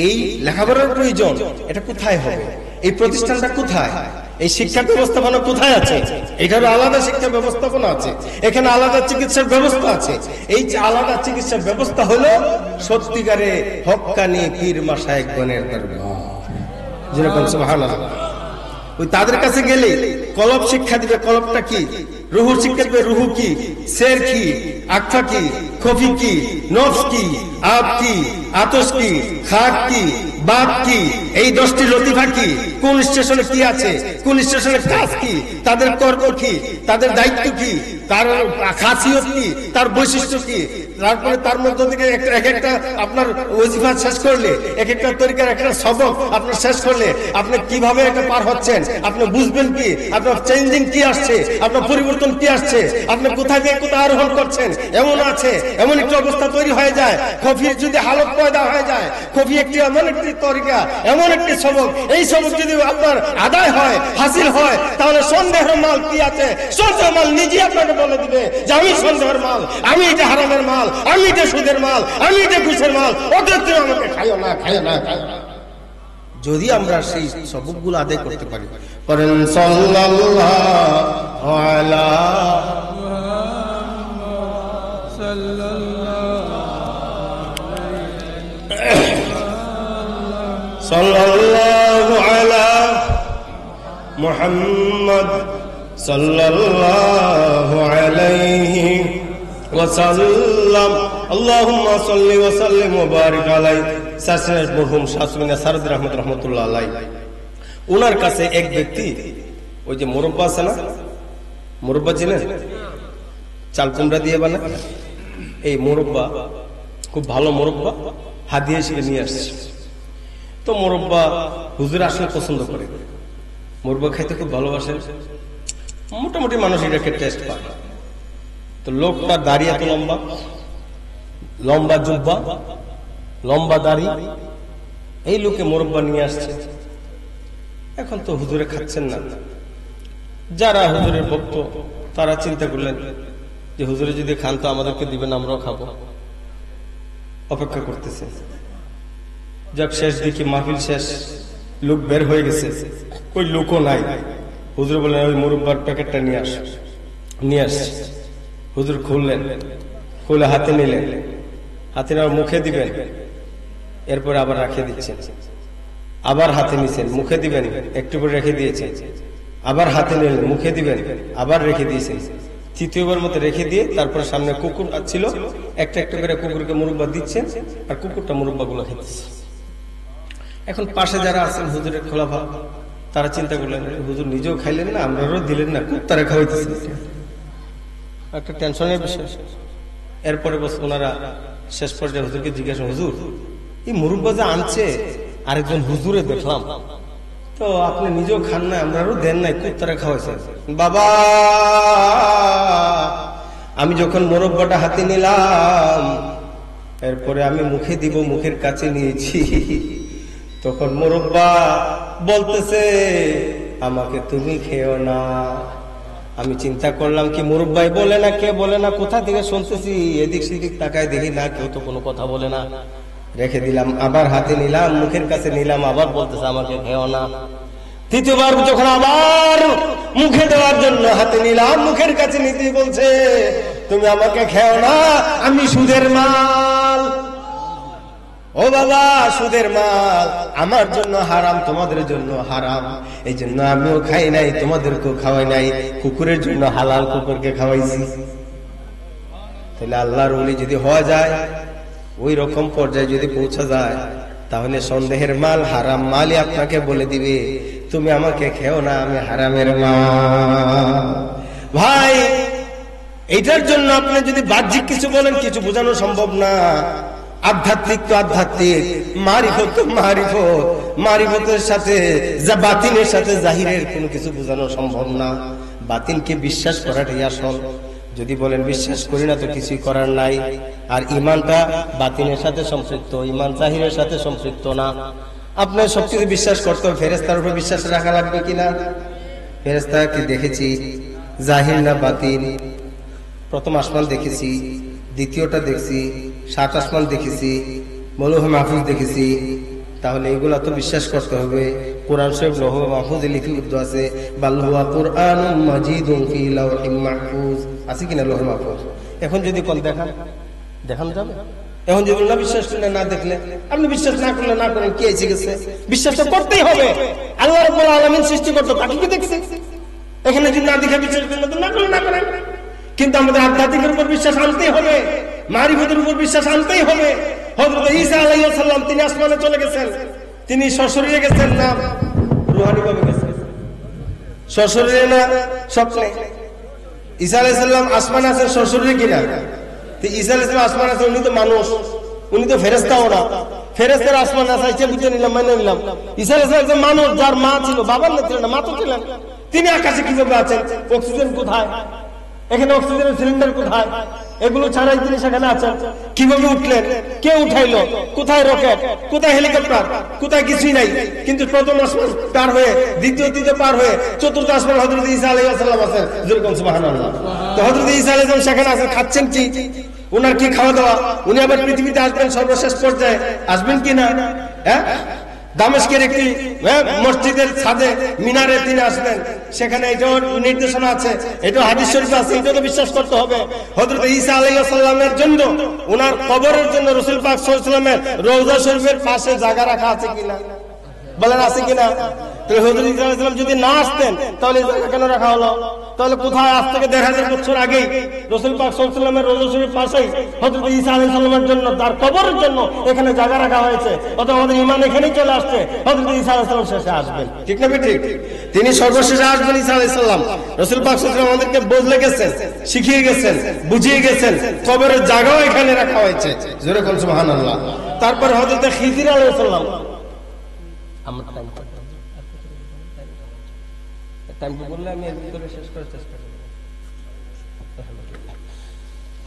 A: এই লেখাপড়ার প্রয়োজন, এটা কোথায় হবে? এই প্রতিষ্ঠানটা কোথায়? এই শিক্ষা ব্যবস্থাপনা কোথায় আছে? এখানে আলাদা শিক্ষা ব্যবস্থাপনা আছে, এখানে আলাদা চিকিৎসার ব্যবস্থা আছে। এই যে আলাদা চিকিৎসার ব্যবস্থা হলো সত্যিকারে হক্কানি পীর মাশায়েখগণের দরবার, যেরকম সুবহানাল্লাহ। ওই তাদের কাছে গেলে কলব শিক্ষা দিবে। কলবটা কি? রুহুর শিক্ষা দিবে। রুহু কি? সের কি? আকফা কি? খফি কি? নফস কি? আব কি? আতস কি? খাক কি? বাদ কি? এই 10টি লতিফা কি? কোন স্টেশনে কি আছে? কোন স্টেশনের কাজ কি? তাদের কর্ম কি? তাদের দায়িত্ব কি? তার খাসিয়ত কি? তার বৈশিষ্ট্য কি? তারপরে তার মধ্য থেকে এক একটা আপনার ওজিফা শেষ করলে, এক একটা তরিকার একটা সবক আপনার শেষ করলে, আপনি কিভাবে এটা পার হচ্ছেন আপনি বুঝবেন কি? আপনার চেঞ্জিং কি আসছে, আপনার পরিবর্তন কি আসছে, আপনি কোথায় থেকে কোথায় আরোহণ করছেন, এমন আছে, এমন একটি অবস্থা তৈরি হয়ে যায়। কফির যদি হালত পয়দা হয়ে যায়, কফি একটি এমন একটি তরিকা, এমন একটি সবক, এই সবক যদি আপনার আদায় হয়, হাসিল হয়, তাহলে সন্দেহের মাল কি আছে, সন্দেহের মাল নিজে আপনাকে বলে দিবে যে আমি সন্দেহের মাল, আমি এটা হারামের মাল, আমি এটা সুদের মাল, আমি এটা ঘুষের মাল, ওদের তুমি আমাকে খাইও না, খাইও না, খাইও না। যদি আমরা সেই সবকগুলো আদায় করতে পারি, করেন সাল্লাল্লাহু আলা সাল্লাল্লাহু আলা মুহাম্মদ সাল্লাল্লাহু আলাইহি ওয়া সাল্লাম। আল্লাহুম্মা সাল্লি ওয়া সাল্লিম ওয়া বারিক আলাইহি। সাসের মরহুম শাসমিনা সারদ রাহমাতুল্লাহ আলাইহি, ওনার কাছে এক ব্যক্তি, ওই যে মুরব্বা আছে না, মুরব্বা চিনেন? চাল কুমড়া দিয়ে বানায় এই মুরব্বা, খুব ভালো মুরব্বা, হাদিয়া হিসেবে নিয়ে আসছে। তো মুরব্বা হুজুর আসলে পছন্দ করে, মুরব্বা খাইতে খুব ভালোবাসেন, মোটামুটি মানুষ এটাকে টেস্ট পায়। তো লোকটা দাঁড়িয়ে এত লম্বা, লম্বা জুব্বা, লম্বা দাড়ি, এই লোকে মুরব্বা নিয়ে আসছে। এখন তো হুজুরে খাচ্ছেন না, যারা হুজুরের ভক্ত তারা চিন্তা করলেন যে হুজুরে যদি খান তো আমাদেরকে দিবেন, আমরাও খাবো, অপেক্ষা করতেছে। যাক, শেষ দিকে মাহফিল শেষ, লোক বের হয়ে গেছে, ওই লোকও নাই। হুজুর বললেন ওই মুরব্বার প্যাকেটটা নিয়ে আস। নিয়ে আসছে, হুজুর খুললেন, খুলে হাতে নিলেন, হাতে নেওয়ার মুখে দিবেন, এরপরে আবার রাখে দিচ্ছেন, আবার হাতে নিছেন, মুখে দিবেন, একটু করে রেখে দিয়েছেন, আবার হাতে নিলেন, মুখে দিবেন, আবার রেখে দিয়েছেন। তৃতীয়বার মতো রেখে দিয়ে তারপরে সামনে কুকুর ছিল, একটা একটা করে কুকুরকে মুরব্বা দিচ্ছেন, আর কুকুরটা মুরব্বা গুলো খেতেছে। এখন পাশে যারা আছেন হুজুরের খোলাফা, তারা চিন্তা করলেন, হুজুর নিজেও খাইলেন না, আমরাও দিলেন না, কুত্তারে খাওয়াইতেছেন, একটা টেনশনের বিষয়। এরপরে বস ওনারা শেষ পর্যায়ে হুজুরকে জিজ্ঞাসা, হুজুর এই মুরব্বা যে আনছে আরেকজন হুজুরে দেখলাম, তো আপনি নিজেও খান না, আমরাও দেন নাই, কুত্তারে খাওয়াইছেন। বাবা, আমি যখন মোরব্বাটা হাতে নিলাম, এরপরে আমি মুখে দিব, মুখের কাছে নিয়েছি, তখন মোরব্বা বলতেছে আমাকে তুমি খেও না। আমি চিন্তা করলাম কি মুরব্বাই বলে না, কে বলে না, কোথা থেকে শুনতেছি, এদিক সেদিক তাকায় দেখি না, কেউ তো কোনো কথা বলে না, রেখে দিলাম। আবার হাতে নিলাম, মুখের কাছে নিলাম, আবার বলতেছে আমাকে খেও না। তৃতীয়বার যখন আবার মুখে দেওয়ার জন্য হাতে নিলাম, মুখের কাছে নিতে বলছে তুমি আমাকে খেও না, আমি সুদের মাল। ও বাবা, সুদের মাল আমার জন্য হারাম, তোমাদের জন্য হারাম, এই জন্য আমিও খাই নাই, তোমাদেরকেও খাওয়াই নাই, কুকুরের জন্য হালাল কুকুরকে খাওয়াইছি। তাহলে আল্লাহর ওলি যদি হওয়া যায়, ওই রকম পর্যায়ে যদি পৌঁছা যায়, তাহলে সন্দেহের মাল হারাম মালই আপনাকে বলে দিবে তুমি আমাকে খেও না, আমি হারামের মাল। ভাই, এইটার জন্য আপনি যদি বাহ্যিক কিছু বলেন, কিছু বোঝানো সম্ভব না। আধ্যাত্মিক তো আধ্যাত্মিক, মারিফত তো মারিফত, মারিফতের সাথে বাতিনের সাথে জাহিরের কোনো কিছু বোঝানো সম্ভব না। বাতিনকে বিশ্বাস করাটাই আসল। যদি বলেন বিশ্বাস করি না, তো কিছুই করার নাই। আর ইমানটা বাতিনের সাথে সম্পৃক্ত, ইমান জাহিরের সাথে সম্পৃক্ত না। আপনার সবকিছু বিশ্বাস করতে হবে, ফেরেশতার উপর বিশ্বাস রাখা লাগবে কিনা? ফেরেশতা কি দেখেছি, জাহির না বাতিন? প্রথম আসমান দেখেছি, দ্বিতীয়টা দেখছি, 7 আসমান দেখেছি, লৌহ মাহফুজ দেখেছি, তাহলে এগুলা তো বিশ্বাস করতে হবে। কোরআন শরীফ লৌহ মাহফুজে লিপিবদ্ধ আছে, বাল হুয়া কুরআনুম মাজিদুন ফি লাওহিম মাহফুজ, আছে কিনা লৌহ মাহফুজ? এখন যদি কোন দেখানো যাবে? এখন যদি না বিশ্বাস করলে, না দেখলে, আপনি বিশ্বাস না করলে না করেন, কি এসে গেছে? বিশ্বাস তো করতেই হবে। আল্লাহ রাব্বুল আলামিন সৃষ্টি করতে তাকে কি দেখছে? এখানে যদি না দেখে বিশ্বাস করলে, তো না করলে না করেন। কিন্তু আমাদের আধ্যাত্মিকের উপর বিশ্বাস আনতেই হবে, মারিফতের উপর বিশ্বাস আনতেই হবে। হযরত ঈসা আলাইহিস সালাম তিনি আসমানে চলে গেছেন, তিনি সশরীরে গেছেন না রূহানি ভাবে গেছেন? সশরীরে না স্বপ্নে? ঈসা আলাইহিস সালাম আসমানে আছেন সশরীরে কিনা? তো ঈসা আলাইহিস সালাম আসমানে আছেন, উনি তো মানুষ, উনি তো ফেরেশতাও না। ফেরেশতার আসমানে আছে বুঝে নিলাম, মানে নিলাম। ঈসা আলাইহিস সালাম একজন মানুষ, যার মা ছিল, বাবার না ছিলেন না, মা তো ছিলেন। তিনি আকাশে কিভাবে আছেন? অক্সিজেন কোথায়? এখানে অক্সিজেনের সিলিন্ডার কোথায়? এগুলো ছাড়াই তিনি সেখানে আছেন। কিভাবে উঠলেন? কে উঠাইলো? কোথায় রকেট? কোথায় হেলিকপ্টার? কোথায় কিছুই নাই। কিন্তু প্রথম আসমান পার হয়ে, দ্বিতীয় তৃতীয় পার হয়ে, চতুর্থ আসমান হযরত ঈসা আলাইহিস সালাম আছেন। যেরকম সুবহানাল্লাহ। তো হযরত ঈসা আলাইহিস সালাম সেখানে আছেন, খাচ্ছেন কি? উনার কি খাওয়া দাওয়া? উনি আবার পৃথিবীতে আসবেন সর্বশেষ পর্যায়ে, আসবেন কিনা? হ্যাঁ, দামেস্কের একটি মসজিদের ছাদে মিনারে তিনি আসবেন, সেখানে এটাও নির্দেশনা আছে, এটা হাদিস শরীফে আছে, এটা তো বিশ্বাস করতে হবে। হযরত ঈসা আলাইহিস সালামের জন্য, ওনার কবরের জন্য রাসূল পাক সাল্লাল্লাহু আলাইহি ওয়াসাল্লামের রওজা শরীফের পাশে জায়গা রাখা আছে কিনা? বলেন আছে কিনা? তাহলে হযরত ঈসা আলাইহিস সালাম যদি না আসতেন, তাহলে জায়গা কেন রাখা হলো? তাহলে কোথায়? আজ থেকে ১৫০০ বছর আগেই রাসূল পাক সাল্লাল্লাহু আলাইহি ওয়াসাল্লামের রওজা শরীফের পাশেই হযরত ঈসা আলাইহিস সালামের জন্য, তার কবরের জন্য এখানে জায়গা রাখা হয়েছে। অতএব আমাদের ঈমান এখানেই চলে আসছে, হযরত ঈসা আলাইহিস সালাম শেষে আসবেন। ঠিক না ঠিক? তিনি সর্বশেষে আসবেন ঈসা আলাইহিস সালাম। রাসূল পাক সাল্লাল্লাহু আলাইহি ওয়াসাল্লাম আমাদেরকে বদলে গেছেন, শিখিয়ে গেছেন, বুঝিয়ে গেছেন, কবরের জায়গাও এখানে রাখা হয়েছে। জোরে বলুন সুবহানাল্লাহ। তারপর হযরত খিজির আলাইহিস সালাম, আমার টাইম বললে আমি এর ভিতরে শেষ করার চেষ্টা করব।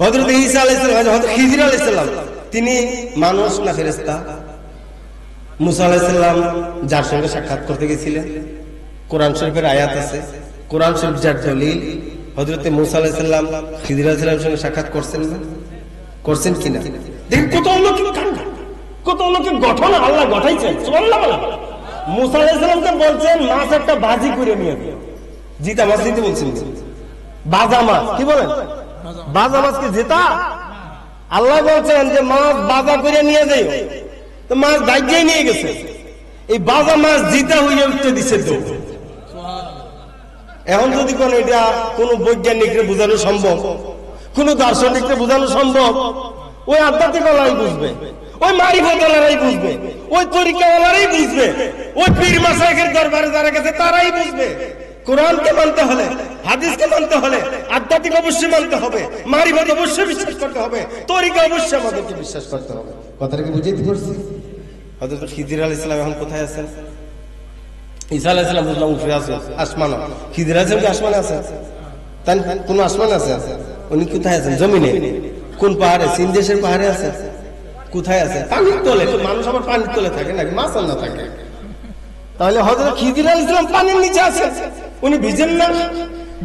A: হযরত ঈসা আলাইহিস সালাম, হযরত খিজির আলাইহিস সালাম, তিনি মানুষ না ফেরেশতা? মুসা আলাইহিস সালাম যার সঙ্গে সাক্ষাৎ করতে গেছিলেন, কোরআন শরীফের আয়াত আছে, কোরআন শরীফ যার দলিল, হযরত মুসা আলাইহিস সালাম খিজির আলাইহিস সালামের সঙ্গে সাক্ষাৎ করছেন না? করছেন কিনা? দেখেন কত অলৌকিক কাণ্ড, কত অলৌকিক ঘটনা আল্লাহ ঘটাইছেন। সুবহানাল্লাহ। মুসা আলাইহিস সালামকে বলছেন মাছ একটা ভাজি করে নিয়ে দিও। জিতা মাছ দিতে বলছেন, বাজা মাছ। কি বলেন? বাজা মাছ কি জেতা? আল্লাহ বলছেন যে মাছ বাজা করে নিয়ে যাই, তো মাছ দাইজিয়ে নিয়ে গেছে। এই বাজা মাছ জিতা হইয়া উঠতে দিচ্ছে। তো এখন যদি কোন এটা কোন বৈজ্ঞানিককে বোঝানো সম্ভব, কোন দার্শনিককে বোঝানো সম্ভব, ওই আধ্যাত্মিক আল্লাহ বুঝবে, ওই মারিফতওয়ালারাই বুঝবে, ওই তরিকাওয়ালারাই বুঝবে, ওই পীর মাশায়েখের দরবারে যারা গেছে তারাই বুঝবে। কোরআনকে মানতে হলে, হাদিসকে মানতে হলে আধ্যাত্মিক অবশ্যই মানতে হবে, মারিফত অবশ্যই বিশ্বাস করতে হবে, তরিকা অবশ্যই আমাদেরকে বিশ্বাস করতে হবে। কথাটা কি বুঝাইতে পারছি? হযরত খিজির আলাইহিস সালাম এখন কোথায় আছেন? ঈসা আলাইহিস সালাম বুঝলাম উপরে আছেন, আসমানে। খিজির আলাইহিস সালাম কি আসমানে আছেন? তাই কোন আসমানে আছে? উনি কোথায় আছেন? জমিনে। কোন পাহাড়ে? চীন দেশের পাহাড়ে আছে? কোথায় আছে? পানির তলে। তো মানুষ আবার পানির তলে থাকে নাকি মাছ না থাকে? তাহলে হযরত খিজির আলাইহিস সালাম পানির নিচে আছে, উনি ভিজেন না?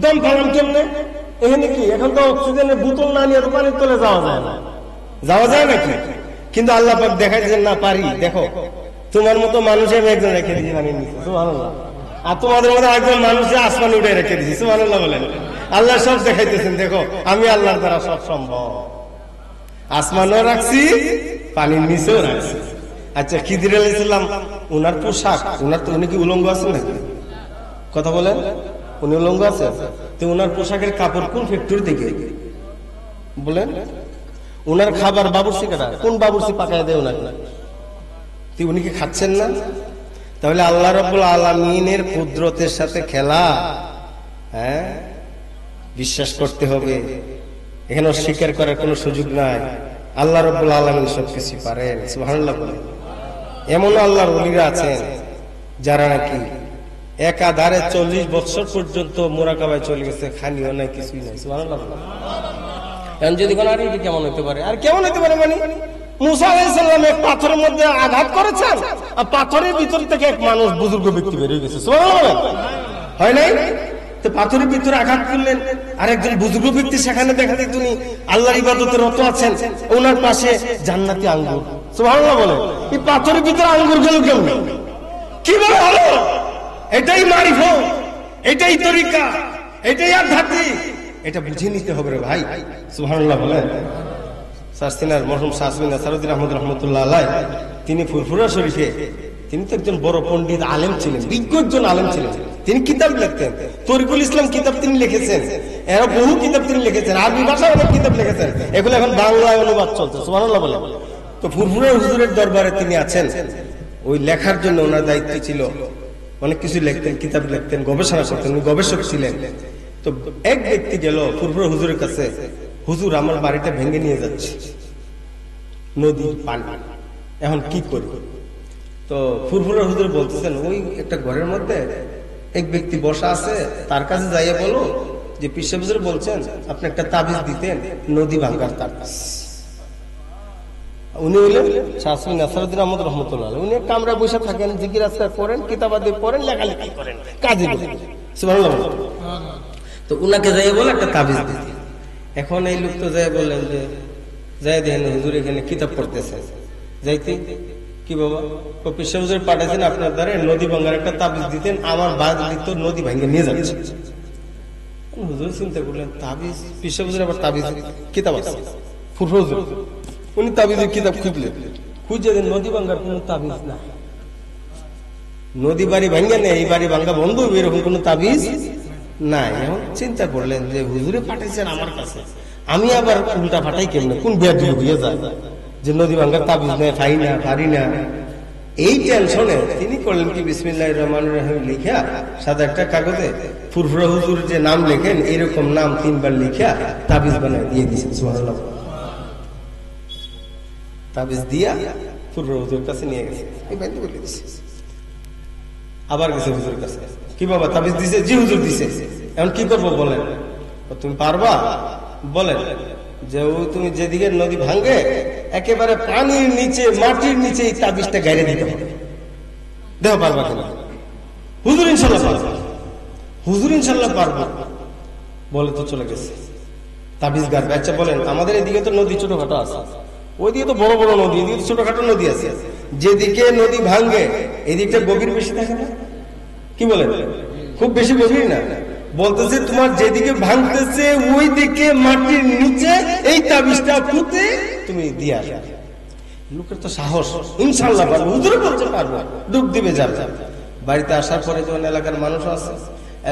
A: দম ফেলাম কেমনে? এখানে কি এখন তো অক্সিজেনের বোতল না নিয়ে তো পানির তলে যাওয়া যায় না, যাওয়া যায় নাকি? কিন্তু আল্লাহ পাক দেখাইছেন না পারি, দেখো তোমার মতো মানুষ আমি একজন রেখে দিয়েছি পানির নিচে, সুবহানাল্লাহ। আর তোমাদের মতো একজন মানুষ আসমান উঠে রেখে দিয়েছি, সুবহানাল্লাহ বলেন। আল্লাহ সব দেখাইতেছেন, দেখো আমি আল্লাহর দ্বারা সব সম্ভব। আসমানও রাখছি, পানির নিচেও রাখছি। আচ্ছা, খিজির আলাইহিস সালাম উনার পোশাক, উনি কি উলঙ্গ আছেন নাকি? কথা বলেন, উনি উলঙ্গ আছে? তো উনার পোশাকের কাপড় কোন ফ্যাক্টরি থেকে বলেন? উনার খাবার বাবুর্চি কাটা, কোন বাবুর্চি পাকায় দেয় উনাকে? উনি কি খাচ্ছেন না? তাহলে আল্লাহ রাব্বুল আলামিনের কুদরতের সাথে খেলা, হ্যাঁ, বিশ্বাস করতে হবে। এখানে অস্বীকার করার কোনো সুযোগ নাই। আল্লাহ রাব্বুল আলামিন সবকিছু পারেন, সুবহানাল্লাহ বলেন। এমন আল্লাহর ওলিরা আছেন যারা নাকি একাধারে 40 বছর পর্যন্ত মুরাকাবায় চলে গেছে, খানিও নাই, কিছুই নাই, সুবহানাল্লাহ। এখন যদি কোন আর এটা কেমন হতে পারে? আর কেমন হতে পারে মানে মুসা আলাইহিস সালাম এক পাথরের মধ্যে আঘাত করেছেন, আর পাথরের ভিতর থেকে এক মানুষ বুজুর্গ ব্যক্তি বের হয়ে গেছে, সুবহানাল্লাহ। হয় নাই? তো পাথরের ভিতরে আঘাত করলেন, আর একজন বুজুর্গ ব্যক্তি সেখানে দেখা যায় তিনি আল্লাহর ইবাদতে রত আছেন, ওনার পাশে জান্নাতি আঙ্গুর, সুবহানাল্লাহ বলে। এই পাথরের ভিতরে আঙ্গুর গেল কেমন? কিভাবে হলো? এটাই মারিফত, এটাই তরিকা, এটাই আধ্যাত্মিক। এটা বুঝে নিতে হবে রে ভাই, সুবহানাল্লাহ বলেন। সারসিনার মরহুম শাহসিন নাসারউদ্দিন আহমদ রহমতুল্লাহ আলাইহি, তিনি ফুরফুরা শরীফে, তিনি তো একজন বড় পণ্ডিত আলেম ছিলেন, বিজ্ঞ একজন আলেম ছিলেন। তিনি কিতাব লিখতেন, তরিকুল ইসলাম কিতাব তিনি লিখেছেন, এরা বহু কিতাব তিনি লিখেছেন, আরবি ভাষায় অনেক কিতাব লিখেছেন, এগুলো এখন বাংলায় অনুবাদ চলছে, সুবহানাল্লাহ বলেন। তো ফুরফুরা হুজুরের দরবারে তিনি আছেন, ওই লেখার জন্য ওনার দায়িত্ব ছিল, অনেক কিছু লিখতেন, কিতাব লিখতেন, গবেষণা করতেন, উনি গবেষক ছিলেন। তো এক ব্যক্তি গেল ফুরফুরা হুজুরের কাছে, হুজুর আমার বাড়িটা ভেঙে নিয়ে যাচ্ছে, নদীর পানি, এখন কি করি? তো ফুরফুরা হুজুর বলতেছেন, ওই একটা ঘরের মধ্যে এক ব্যক্তি বসা আছে, তার কাছে যাইয়ে বলো যে পীর সাহেব হুজুর বলছেন আপনি একটা তাবিজ দিতেন, নদী ভাঙার তাবিজ। উনি হইলেন শাহসিন নাসারউদ্দিন আহমদ রহমতুল্লাহ। উনি এক কামরায় বসে থাকেন, জিকির আজকার করেন, কিতাবাদি পড়েন, লেখালেখি করেন, কাজে বলেন, সুবহানাল্লাহ। তো উনাকে যাইয়ে বলে একটা তাবিজ দিতে। এখন এই লোক তো যাই বললেন যে যাই দেখেন হুজুর এখানে কিতাব পড়তেছে, যাইতে কি বাবা পীর সাহেব হুজুর পাঠাইছেন আপনার দ্বারা নদী ভাঙার একটা তাবিজ দিতেন, আমার বাড়ি তো নদী ভাঙে নিয়ে যাচ্ছে। হুজুর চিন্তা করলেন তাবিজ, পীর সাহেব হুজুর আবার তাবিজ কিতাব আছে, ফুরফুরা হুজুর উনি তাবিজের কিতাব খুঁজলেন, খুঁজে দেন নদী ভাঙার কোন তাবিজ না, নদী বাড়ি ভাঙ্গা নেই, এই বাড়ি ভাঙ্গা বন্ধ হবে এরকম কোন তাবিজ নাই। এখন চিন্তা করলেন যে হুজুরে পাঠাইছেন আমার কাছে, আমি আবার উল্টা পাঠাই কেমনে, কোন বিয়ার হয়ে যায় যে নদী ভাঙ্গার তাবিজ নেই, পাই না, পারি না। এই টেনশনে তিনি করলেন কি বিসমিল্লাহির রহমানির রহিম লিখা সাদা একটা কাগজে ফুরফুরা হুজুর যে নাম লেখেন এরকম নাম 3 বার লিখা তাবিজ বানায় দিয়ে দিয়েছেন, সুবহানাল্লাহ। তাবিজ দিয়া ফুরফুরা হুজুরের কাছে নিয়ে গেছে, এই বাইতে বলে দিয়েছে। আবার গেছে হুজুরের কাছে, কি বাবা তাবিজ দিছে? জি হুজুর দিছে। এখন কি করবো বলেন? তুমি পারবা? বলেন যে তুমি যেদিকে নদী ভাঙে একেবারে পানির নিচে, মাটির নিচে এই তাবিজটা গাইরে দিতে হবে, দেখো পারবা কিনা? হুজুর ইনশাল্লাহ পারবো, হুজুর ইনশাল্লাহ পারবো বলে তো চলে গেছে তাবিজ গাড়বে। আচ্ছা বলেন আমাদের এদিকে তো নদী ছোটখাটো আছে, ওইদিকে তো বড় বড় নদী, এদিকে ছোটখাটো নদী আছে, যেদিকে নদী ভাঙে এদিকটা গভীর বেশি থাকে না? কি বলেন? খুব বেশি গভীর না। বলতেছে তোমার যেদিকে ভাঙতেছে ওই দিকে মাটির নিচে এই তাবিজটা পুঁতে তুমি দিয়ে আসবে। লোকের তো সাহস, ইনশাল্লাহ পারবো, হুজুরে বলতে পারবো, ডুব দিবে যাবে। বাড়িতে আসার পরে যখন এলাকার মানুষ আছে,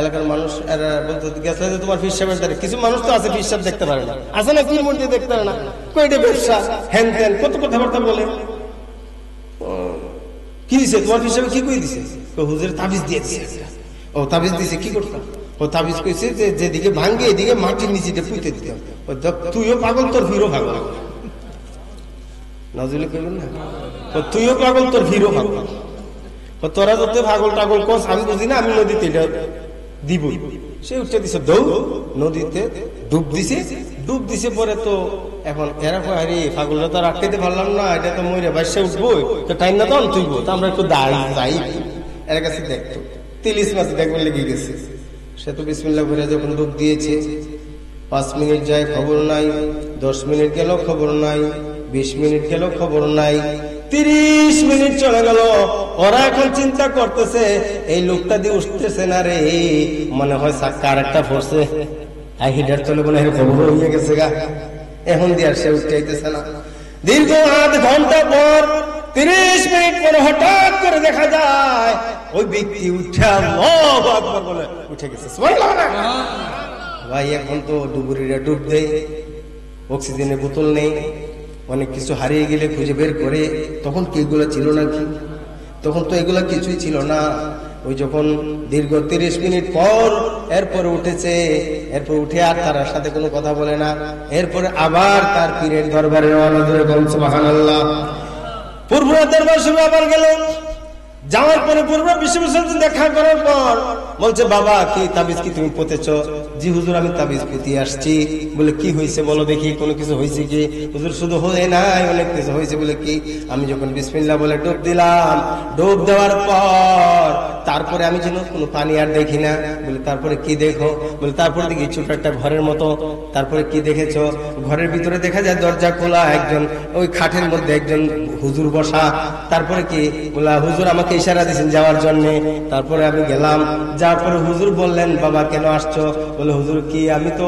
A: এলাকার মানুষ এরা বলতে গেছে যে তোমার পীর সাহেবের দ্বারা, কিছু মানুষ তো আছে পীর সাহেব দেখতে পারে না, আছে না পীর মূর্তি দেখতে পারে না, কয়টা ব্যবসা হ্যান ত্যান কত কথাবার্তা বলে, কি দিছে তোমার হিসাবে? কি কই দিছে? হুজুর তাবিজ দিয়ে দিছে। ও তাবিজ দিছে, কি করতাম? ও তাবিজ কইছে যে যেদিকে ভাঙ্গে এদিকে মাটির নিচে পুঁতে দিতে। তুইও পাগল, তোর ভিড়ও পাগল। নাজুলে কইবেন না, তুইও পাগল, তোর ভিড়ও পাগল। তোরা যত পাগল টাগল কস আমি বুঝি না, আমি নদীতে এটা দিব। সে উঠে দিছে দৌ, নদীতে ডুব দিছে। ডুব দিছে পরে তো এখন এরা আরে পাগলটা তো আটকাইতে পারলাম না, এটা তো মরে বাইসে উঠবো, তো টাইম না তখন তুইব, তো আমরা একটু যাই এর কাছে দেখতো তিলিশ মাছ দেখবার লেগে গেছে। সে তো বিসমিল্লাহ করে যখন ডুব দিয়েছে, 5 মিনিট যায় খবর নাই, 10 মিনিট গেল খবর নাই, 20 মিনিট গেল খবর নাই, 30 মিনিট চলে গেল। ওরা এখন চিন্তা করতেছে এই লোকটা দিয়ে উঠতেছে না রে, মনে হয় কার একটা ফোর্সে হিটার চলে বলে খবর হয়ে গেছে গা, এখন দিয়ে আর সে উঠতে আইতেছে না। দীর্ঘ আধ ঘন্টা পর 30 মিনিট পরে হঠাৎ করে দেখা যায় ওই ব্যক্তি উঠা আল্লাহু আকবার বলে উঠে গেছে। ভাই এখন তো ডুবুরিরা ডুব দেয়, অক্সিজেনের বোতল নেই, অনেক কিছু হারিয়ে গেলে খুঁজে বের করে। তখন কি এগুলো ছিল নাকি? তখন তো এগুলা কিছুই ছিল না। ওই যখন দীর্ঘ 30 মিনিট পর এরপরে উঠেছে, এরপর উঠে আর তার সাথে কোনো কথা বলে না। এরপরে আবার তার পীরের দরবারে রওনা ধরে বলছে সুবহানাল্লাহ। পূর্বরা দরবার শুরু আবার গেল। যাওয়ার পরে পূর্ব বিশ্ববিদ্যালয় দেখা করার পর বলছে বাবা কি তাবিজ কি তুমি পুঁতেছ? জি হুজুর আমি তাবিজ পুঁতে আসছি। বলে কি হয়েছে বলো দেখি, কোনো কিছু হয়েছে কি? হুজুর শুধু হয়ে নাই, অনেক কিছু হয়েছে। বলে কি? আমি যখন বিসমিল্লাহ বলে ডুব দিলাম, ডুব দেওয়ার পর তারপরে আমি যেন কোনো পানি আর দেখি না। বলে তারপরে কি দেখো? বলে তারপরে দেখি ছোট একটা ঘরের মতো। তারপরে কি দেখেছো? ঘরের ভিতরে দেখা যায় দরজা খোলা, একজন ওই খাটের মধ্যে একজন হুজুর বসা। তারপরে কি? বলে হুজুর আমাকে ইশারা দিয়েছেন যাওয়ার জন্য। তারপরে আমি গেলাম, যাওয়ার পরে হুজুর বললেন বাবা কেন আসছো? বলে হুজুর কি আমি তো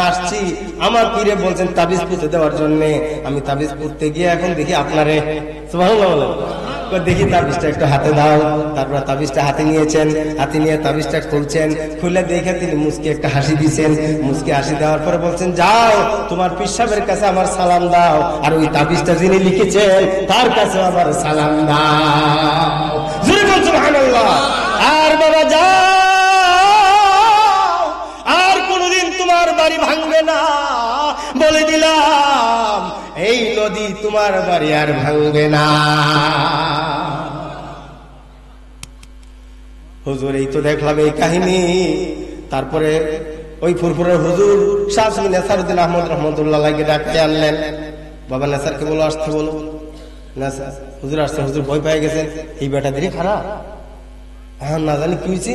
A: আসছি, আমার পীরে বলছেন তাবিজ পুঁতে দেওয়ার জন্য। আমি তাবিজ পুঁততে গিয়ে এখন দেখি আপনারে। সুবহানাল্লাহ। দেখি তাবিজটা একটু হাতে দাও। তারপর তাবিজটা হাতে নিয়েছেন, হাতে নিয়ে তাবিজটা খুলছেন, খুলে দেখে তিনি মুস্কি একটা হাসি দিয়েছেন। মুস্কি হাসি দেওয়ার পরে বলছেন যাও তোমার পীর সাহেবের কাছে আমার সালাম দাও, আর ওই তাবিজটা যিনি লিখেছেন তার কাছে আমার সালাম দাও। জোরে বল সুবহানাল্লাহ। আর বাবা যাও, আর কোনদিন তোমার বাড়ি ভাঙবে না, বলে দিলাম এই নদী তোমার বাড়ি আর ভাঙবে না। হুজুর এই তো দেখলাম এই কাহিনী। তারপরে ওই ফুরফুরের হুজুর শাহ নেসারউদ্দিন আহমদ রহমতুল্লাহ আলাইহি ডাকতে আনলেন। বাবা নেসারকে বলো আসতে, বলো। নেসার হুজুর আসছে। হুজুর ভয় পেয়ে গেছেন, এই বেটা দিলে খারাপ, হ্যাঁ না জানি কি হয়েছে,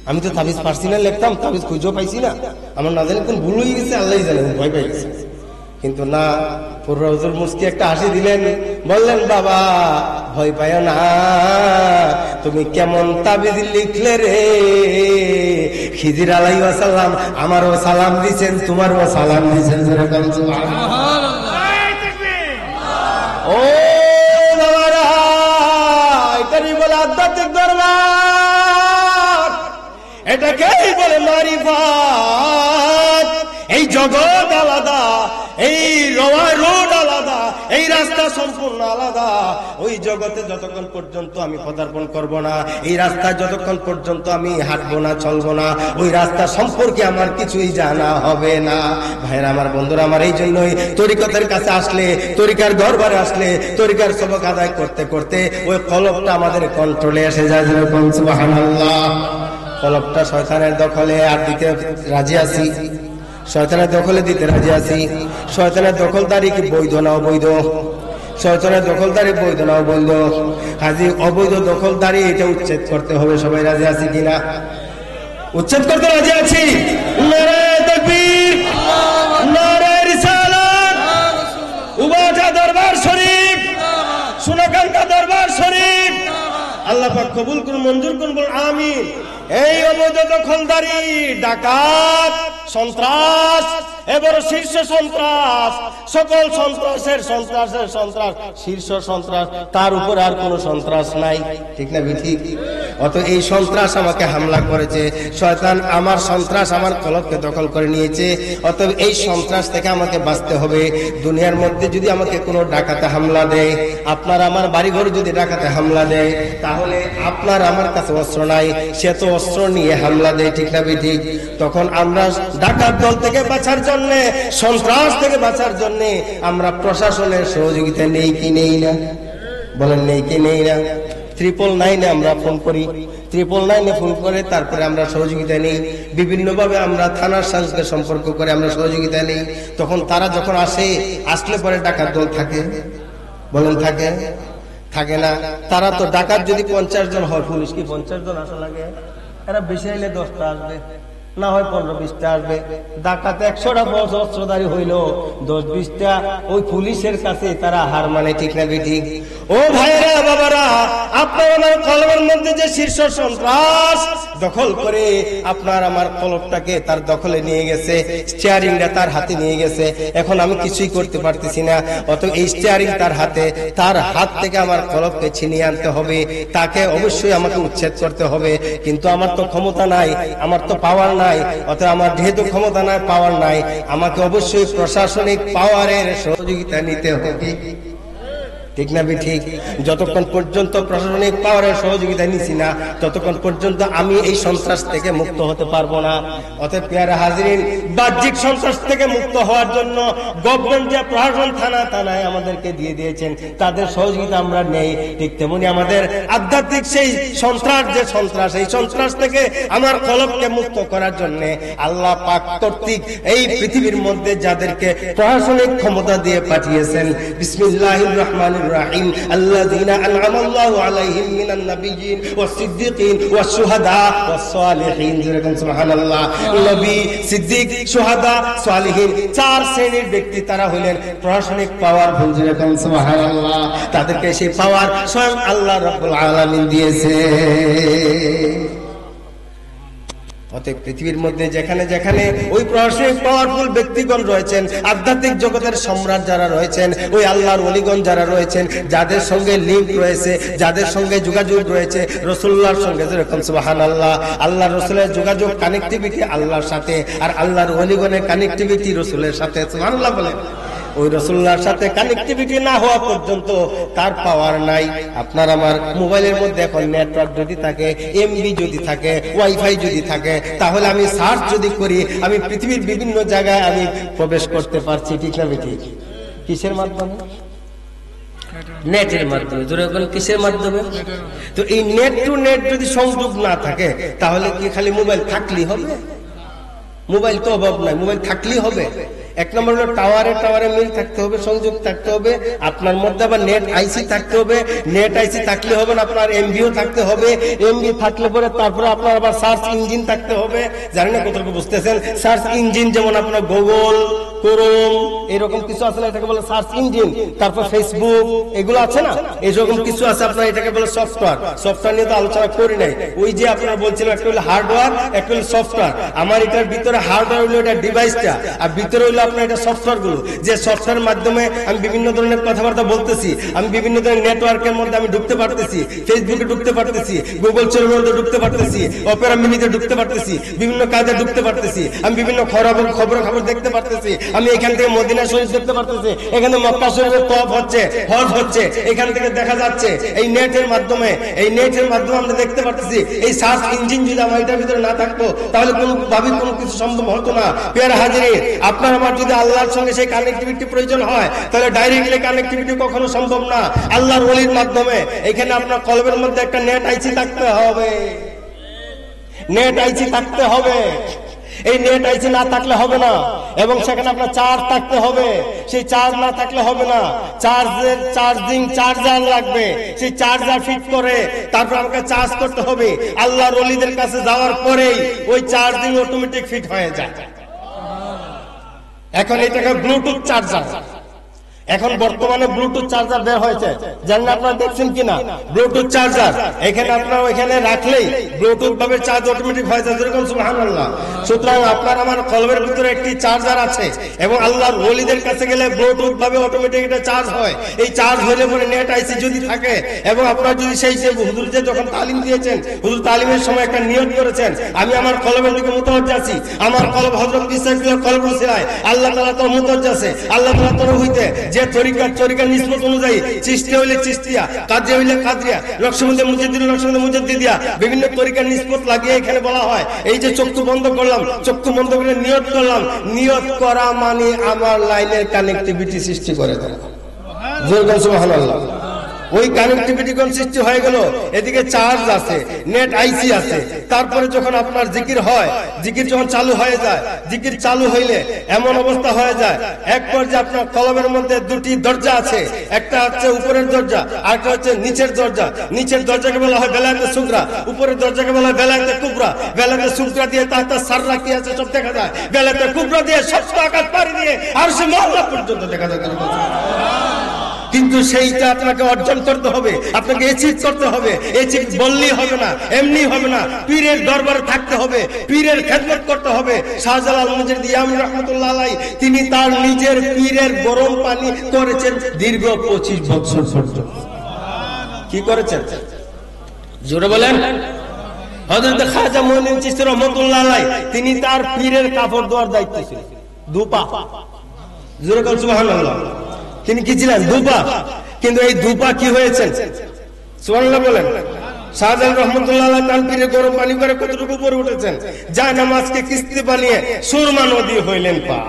A: আমি তো তাবিজ পারছি না, লিখতাম তাবিজ খুঁজেও পাইছি না, আমার না জানি কোন ভুল হয়ে গেছে, আল্লাহ জানে, ভয় পেয়ে গেছে। কিন্তু না, ফুরফুর হুজুর মুস্কি একটা হাসি দিলেন, বললেন বাবা ভয় পায় না, তুমি কেমন তাবিজ লিখলে রে? খিজির আলাইহিস সালাম আমারও সালাম দিছেন, তোমারও সালাম দিছেন। ও বাবারা, এটাই বলে আধ্যাত্মিক দরবার, এটাকেই বলে মারিফাত। এই জগৎ আলাদা, এই রোড আলাদা, এই রাস্তা সম্পূর্ণ আলাদা। ওই জগতে যতক্ষণ পর্যন্ত আমি পদার্পণ করব না, এই রাস্তায় যতক্ষণ পর্যন্ত আমি হাঁটবো না, চলবো না, ওই রাস্তা সম্পর্কে আমার কিছুই জানা হবে না। ভাইরা আমার, বন্ধুরা আমার, এই জন্যই তরিকতের কাছে আসলে, তরিকার দরবারে আসলে, তরিকার সবক আদায় করতে করতে ওই কলবটা আমাদের কন্ট্রোলে এসে যায়। সুবহানাল্লাহ। কলবটা শয়তানের দখলে আর দিতে রাজি আছি, শয়তানের দখলে দিতে রাজি আছি। শয়তানের দখলদারি কি বৈধ না অবৈধ? শয়তানের দখলদারি বৈধ না অবৈধ? কাজী অবৈধ দখলদারি এটা উচ্ছেদ করতে হবে। সবাই রাজি আছি কিনা? উচ্ছেদ করতে রাজি আছি। নারায়ে তাকবীর, নারায়ে রিসালাত, উবাটা দরবার শরীফ, সোনাকান্দা দরবার শরীফ। আল্লাহ পাক কবুল করুন, মঞ্জুর করুন, বল আমিন। এই অবৈধ দখলদারি, ডাকাত, সন্ত্রাস, এবার শীর্ষ সন্ত্রাস, সকল সন্ত্রাসের সন্ত্রাস, শীর্ষ সন্ত্রাস, তার উপরে আর কোন সন্ত্রাস নাই। ঠিক না? ঠিক। অত এই সন্ত্রাস আমাকে হামলা করেছে, শয়তান আমার সন্ত্রাস আমার কলবকে দখল করে নিয়েছে। অতএব এই সন্ত্রাস থেকে আমাকে বাঁচতে হবে। দুনিয়ার মধ্যে যদি আমাকে কোনো ডাকাতে হামলা দেয়, আপনার আমার বাড়িঘর যদি ডাকাতে হামলা দেয়, তাহলে আপনার আমার কাছে অস্ত্র নাই, সে তো অস্ত্র নিয়ে হামলা দেয়, ঠিক না ঠিক? তখন আমরা ডাকাত দল থেকে বাঁচার জন্য, সন্ত্রাস থেকে বাঁচার জন্য আমরা প্রশাসনের সহযোগিতা নেই কি নেই না? বলেন নেই কি নেই না? 999 আমরা ফোন করি, 999 ফোন করে তারপরে আমরা সহযোগিতা নেই। বিভিন্নভাবে আমরা থানার সঙ্গে সম্পর্ক করে আমরা সহযোগিতা নেই। তখন তারা যখন আসলে পরে ডাকাত দল থাকে, বলেন থাকে? থাকে না। তারা তো ডাকাত যদি 50 জন হয়, পুলিশ কি 50 জন আসা লাগে? এরা বেশি হইলে 10টা আসবে, না হয় 15-20টা আসবে। ডাকাত 100টা অস্ত্রধারী হইল, 10-20টা ওই পুলিশের কাছে তারা হার মানে, ঠিক না ঠিক? ও ভাইরা বাবারা, আপনার আমার কলমের মধ্যে যে শীর্ষ সন্ত্রাস দখল করে আপনার আমার কলবটাকে তার দখলে নিয়ে গেছে, স্টিয়ারিংটা তার হাতে নিয়ে গেছে, এখন আমি কিছুই করতে পারতেছি না। অত এই স্টিয়ারিং তার হাতে, তার হাত থেকে আমার কলবকে ছিনিয়ে আনতে হবে, তাকে অবশ্যই আমাকে উচ্ছেদ করতে হবে। কিন্তু আমার তো ক্ষমতা নাই, আমার তো পাওয়ার নাই। অতএব আমার যেহেতু ক্ষমতা নাই, পাওয়ার নাই, আমাকে অবশ্যই প্রশাসনিক পাওয়ারের সহযোগিতা নিতে হবে, ঠিক না ঠিক? যতক্ষণ পর্যন্ত প্রশাসনিক পাওয়ারের সহযোগিতা নিছি না, ততক্ষণ পর্যন্ত আমি এই সন্ত্রাস থেকে মুক্ত হতে পারবো না। অতএব প্রিয় হাজিরিন, বাহ্যিক সন্ত্রাস থেকে মুক্ত হওয়ার জন্য গভর্নমেন্ট যে প্রশাসন থানায় আমাদেরকে দিয়ে দিয়েছেন, তাদের সহযোগিতা আমরা নেই। ঠিক তেমনি আমাদের আধ্যাত্মিক সেই সন্ত্রাস, যে সন্ত্রাস, এই সন্ত্রাস থেকে আমার কলবকে মুক্ত করার জন্য আল্লাহ পাক কর্তৃক এই পৃথিবীর মধ্যে যাদেরকে প্রশাসনিক ক্ষমতা দিয়ে পাঠিয়েছেন, বিসমিল্লাহির রহমানির الرحيم الذين أنعم الله عليهم من النبيين والصديقين والشهداء والصالحين سبحان الله নবী, সিদ্দিক, সুহাদা, সালেহীন, 4 শ্রেণীর ব্যক্তি তারা হলেন প্রশাসনিক পাওয়ারফুল, যেরকম সুবহানাল্লাহ। তাদেরকে সেই পাওয়ার স্বয়ং আল্লাহ রাব্বুল আলামিন দিয়েছে। অতএব পৃথিবীর মধ্যে যেখানে যেখানে ওই প্রশাসনিক পাওয়ারফুল ব্যক্তিগণ রয়েছেন, আধ্যাত্মিক জগতের সম্রাট যারা রয়েছেন, ওই আল্লাহর ওলিগণ যারা রয়েছেন, যাদের সঙ্গে লিঙ্ক রয়েছে, যাদের সঙ্গে যোগাযোগ রয়েছে রাসূলুল্লাহর সঙ্গে, যেরকম সুবহানাল্লাহ, আল্লাহর রাসূলের যোগাযোগ, কানেক্টিভিটি আল্লাহর সাথে, আর আল্লাহর ওলিগণের কানেক্টিভিটি রাসূলের সাথে, সুবহানাল্লাহ বলেন। ওই রাসূলুল্লাহর সাথে কানেক্টিভিটি না হওয়া পর্যন্ত তার পাওয়ার নাই। আপনার আমার মোবাইলের মধ্যে এখন নেটওয়ার্ক যদি থাকে, এমবি যদি থাকে, ওয়াইফাই যদি থাকে, তাহলে আমি সার্চ যদি করি, আমি পৃথিবীর বিভিন্ন জায়গায় আমি প্রবেশ করতে পারছি, ঠিক না ঠিক? কিসের মাধ্যমে? নেটের মাধ্যমে। জোরে বলেন, কিসের মাধ্যমে? তো এই নেট টু নেট যদি সংযোগ না থাকে, তাহলে কি খালি মোবাইল থাকলেই হবে? মোবাইল তো অভাব নাই, মোবাইল থাকলেই হবে। এক নম্বর হলো টাওয়ারে মিল থাকতে হবে, সংযোগ থাকতে হবে। আপনার মধ্যে আবার নেট আইসি থাকতে হবে। নেট আইসি থাকলে হবে না, আপনার এমবিও থাকতে হবে। এমবি থাকলে পরে তারপরে আপনার আবার সার্চ ইঞ্জিন থাকতে হবে। জানেন না কতটুকু বুঝতেছেন? সার্চ ইঞ্জিন যেমন আপনার গুগল, ক্রোম, এরকম কিছু আছে না, এটাকে বলে সার্চ ইঞ্জিন। তারপর ফেসবুক, এগুলো আছে না, এরকম কিছু আছে আপনার, এটাকে বলে সফটওয়্যার। সফটওয়্যার নিয়ে তো আলোচনা করি নাই। ওই যে আপনারা বলছিলেন, একটা হলো হার্ডওয়্যার, একটা হলো সফটওয়্যার। আমার এটার ভিতরে হার্ডওয়্যার হলো এটা ডিভাইসটা, আর ভিতরে হলো আপনার এটা সফটওয়্যার গুলো, যে সফটওয়্যারের মাধ্যমে আমি বিভিন্ন ধরনের কথাবার্তা বলতেছি, আমি বিভিন্ন ধরনের নেটওয়ার্কের মধ্যে আমি ঢুকতে পারতেছি, ফেসবুকে ঢুকতে পারতেছি, গুগল চোরের মধ্যে ঢুকতে পারতেছি, অপেরা মিনিতে ঢুকতে পারতেছি, বিভিন্ন কাজে ঢুকতে পারতেছি, আমি বিভিন্ন খবর দেখতে পারতেছি, আমি এখান থেকে মদিনা শরীফ দেখতে পারতেছি, এখানে মক্কা শরীফের তওয়াফ হচ্ছে, হজ হচ্ছে, এখান থেকে দেখা যাচ্ছে। এই নেটের মাধ্যমে আমরা দেখতে পারতেছি। এই সার্চ ইঞ্জিন যদি আমার এটার ভিতরে না থাকতো, তাহলে কোনো ভাবে কোনো কিছু সম্ভব হতো না। প্রিয় হাজিরিন, আপনার আমার যদি আল্লাহর সঙ্গে সেই কানেক্টিভিটি প্রয়োজন হয়, তাহলে ডাইরেক্টলি কানেক্টিভিটি কখনো সম্ভব না। আল্লাহর ওলির মাধ্যমে এখানে আপনার কলবের মধ্যে একটা নেট আইসি থাকতে হবে, নেট আইসি থাকতে হবে। এই নেট আইসি না থাকলে হবে না, এবং সেখানে আপনার চার্জ থাকতে হবে। সেই চার্জ না থাকলে হবে না, চার্জার লাগবে। সেই চার্জার ফিট করে তারপর আমাকে চার্জ করতে হবে। আল্লাহর ওলিদের কাছে যাওয়ার পরেই ওই চার্জিং অটোমেটিক ফিট হয়ে যায়। এখন এটাকে ব্লুটুথ চার্জার, এখন বর্তমানে ব্লুটুথ চার্জার বের হয়েছে, জানেন আপনারা দেখছেন কিনা? ব্লুটুথ চার্জার এখানে আপনারা এখানে রাখলেই ব্লুটুথ ভাবে চার্জ অটোমেটিক হয়ে যায়, যেরকম সুবহানাল্লাহ। সুতরাং আপনার আমার কলবের ভিতরে একটি চার্জার আছে এবং আল্লাহর ওলিদের কাছে গেলে ব্লুটুথ ভাবে অটোমেটিক এটা চার্জ হয়। এই চার্জ হলে পরে নেট আইসি যদি থাকে এবং আপনারা যদি সেই যে হুজুর যে যখন তালিম দিয়েছেন, হুজুর তালিমের সময় একটা নিয়ত করেছেন, আমি আমার কলবের দিকে মুতাওয়াজ্জিহ আছি, আমার কলব হযরত বিসাইফুল্লাহ কলব রসিলায় আল্লাহ তাআলা তো মুতাওয়াজ্জিহ আছে, আল্লাহ তাআলা তো হইতে যে তরিকার নিসবত অনুযায়ী চিশতিয়া হইলে চিশতিয়া, কাদরিয়া হইলে কাদরিয়া, নকশবন্দি মুজাদ্দিদ নকশবন্দি মুজাদ্দিদিয়া, বিভিন্ন তরিকার নিসবত লাগিয়ে এখানে বলা হয়। এই যে চক্ষু বন্ধ করলাম, চক্ষু বন্ধ করে নিয়ত করলাম, নিয়ত করা মানে আমার লাইনের কানেক্টিভিটি সৃষ্টি করে দেয়, সুবহানাল্লাহ। ওই কানেক্টিভিটি কোন সৃষ্টি হয়ে গেল, এদিকে চার্জ আছে, নেট আইসি আছে। তারপরে যখন আপনার জিকির হয়, জিকির যখন চালু হয়ে যায়, জিকির চালু হইলে এমন অবস্থা হয়ে যায়, এক পর্যায়ে আপনার কলবের মধ্যে দুটি দরজা আছে, একটা হচ্ছে উপরের দরজা আর একটা হচ্ছে নিচের দরজা। নিচের দরজাকে বলা হয় বেলায়েতে সুগরা, উপরের দরজাকে বলা হয় বেলায়েতে কুবরা। বেলায়েতে সুগরা দিয়ে তাহতা সাররা কি আছে সব দেখা যায়, বেলায়েতে কুবরা দিয়ে সপ্ত আকাশ পাড়ি দিয়ে আরশে মওলা পর্যন্ত দেখা যায়। কিন্তু সেইটা আপনাকে অর্জন করতে হবে, আপনাকে অ্যাচিভ করতে হবে। অ্যাচিভ বললেই হবে না, এমনি হবে না, পীরের দরবারে থাকতে হবে, পীরের খেদমত করতে হবে। শাহজালাল মুজাদ্দিদ ইয়ামি রাহমাতুল্লাহ আলাইহি তিনি তার নিজের পীরের গরম পানি করেছেন দীর্ঘ 25 বছর পর্যন্ত। কি করেছেন জোরে বলেন? হযরত খাজা মুঈনুদ্দিন চিশতি রাহমাতুল্লাহ আলাইহি তিনি তার পীরের কাপড় ধোয়ার দায়িত্ব ছিল, দুপা। জোরে বল সুবহানাল্লাহ। তিনি কি ছিলেন? দুপা। কিন্তু এই দুপা কি হয়েছে? সুবহানাল্লাহ বলেন। শাহজালাল রহমাতুল্লাহ আলাইহি তার পীরের গরম পানি করে কতটুকু উপরে উঠেছেন, যায় নামাজকে কিস্তি বানিয়ে সুরমা নদী হইলেন পার।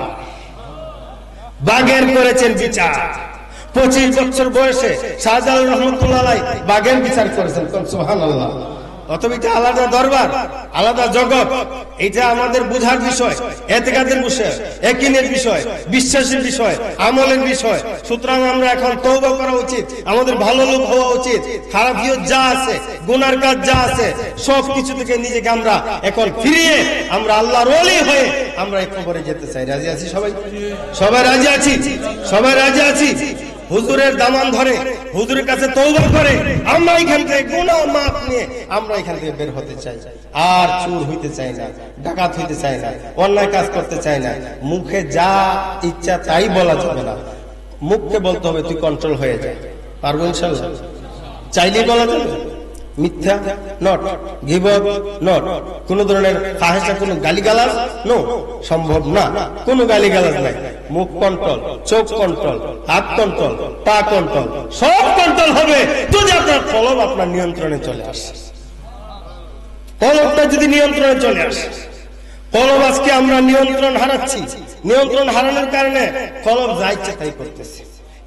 A: বাগের করেছেন বিচার। 25 বছর বয়সে শাহজালাল রহমাতুল্লাহ আলাইহি বাগের বিচার করেছেন, সুবহানাল্লাহ। অতএব এটা আলাদা দরবার, আলাদা জগৎ। এটা আমাদের বুঝার বিষয়, এতেকাদের বিষয়, ইয়াকিনের বিষয়, বিশ্বাসের বিষয়, আমলের বিষয়। সুতরাং আমরা এখন তওবা করা উচিত, আমাদের ভালো লোক হওয়া উচিত। খারাপ নিয়ত যা আছে, গুনার কাজ যা আছে, সব কিছু থেকে নিজেকে আমরা এখন ফিরিয়ে আমরা আল্লাহর ওলি হয়ে আমরা কবরে যেতে চাই। রাজি আছি সবাই? সবাই রাজি আছি? সবাই রাজি আছি? হুজুরের দামান ধরে, হুজুরের কাছে তওবা করে আমরা এখান থেকে গুনাহ মাফ নিয়ে আমরা এখান থেকে বের হতে চাই। আর চোর হইতে চাই না, ডাকাত হইতে চাই না, অন্যায় কাজ করতে চাই না। মুখে যা ইচ্ছা তাই বলা যাবে না, মুখকে বলতে হবে তুই কন্ট্রোল হয়ে যায়। পারবো ইনশাআল্লাহ? চাইলেই বলা যাবে? মিথ্যা নট, গীবত নট, কোন ধরনের ফাহেসা, কোন গালিগালাজ নো, সম্ভব না। কোন গালিগালাজ নাই। মুখ কন্ট্রোল, চোখ কন্ট্রোল, হাত কন্ট্রোল, পা কন্ট্রোল, সব কন্ট্রোল হবে যদি আপনার কলব আপনার নিয়ন্ত্রণে চলে আসে। কলবটা যদি নিয়ন্ত্রণে চলে আসে, কলব আজকে আমরা নিয়ন্ত্রণ হারাচ্ছি। নিয়ন্ত্রণ হারানোর কারণে কলব যা ইচ্ছা তাই করতেছে।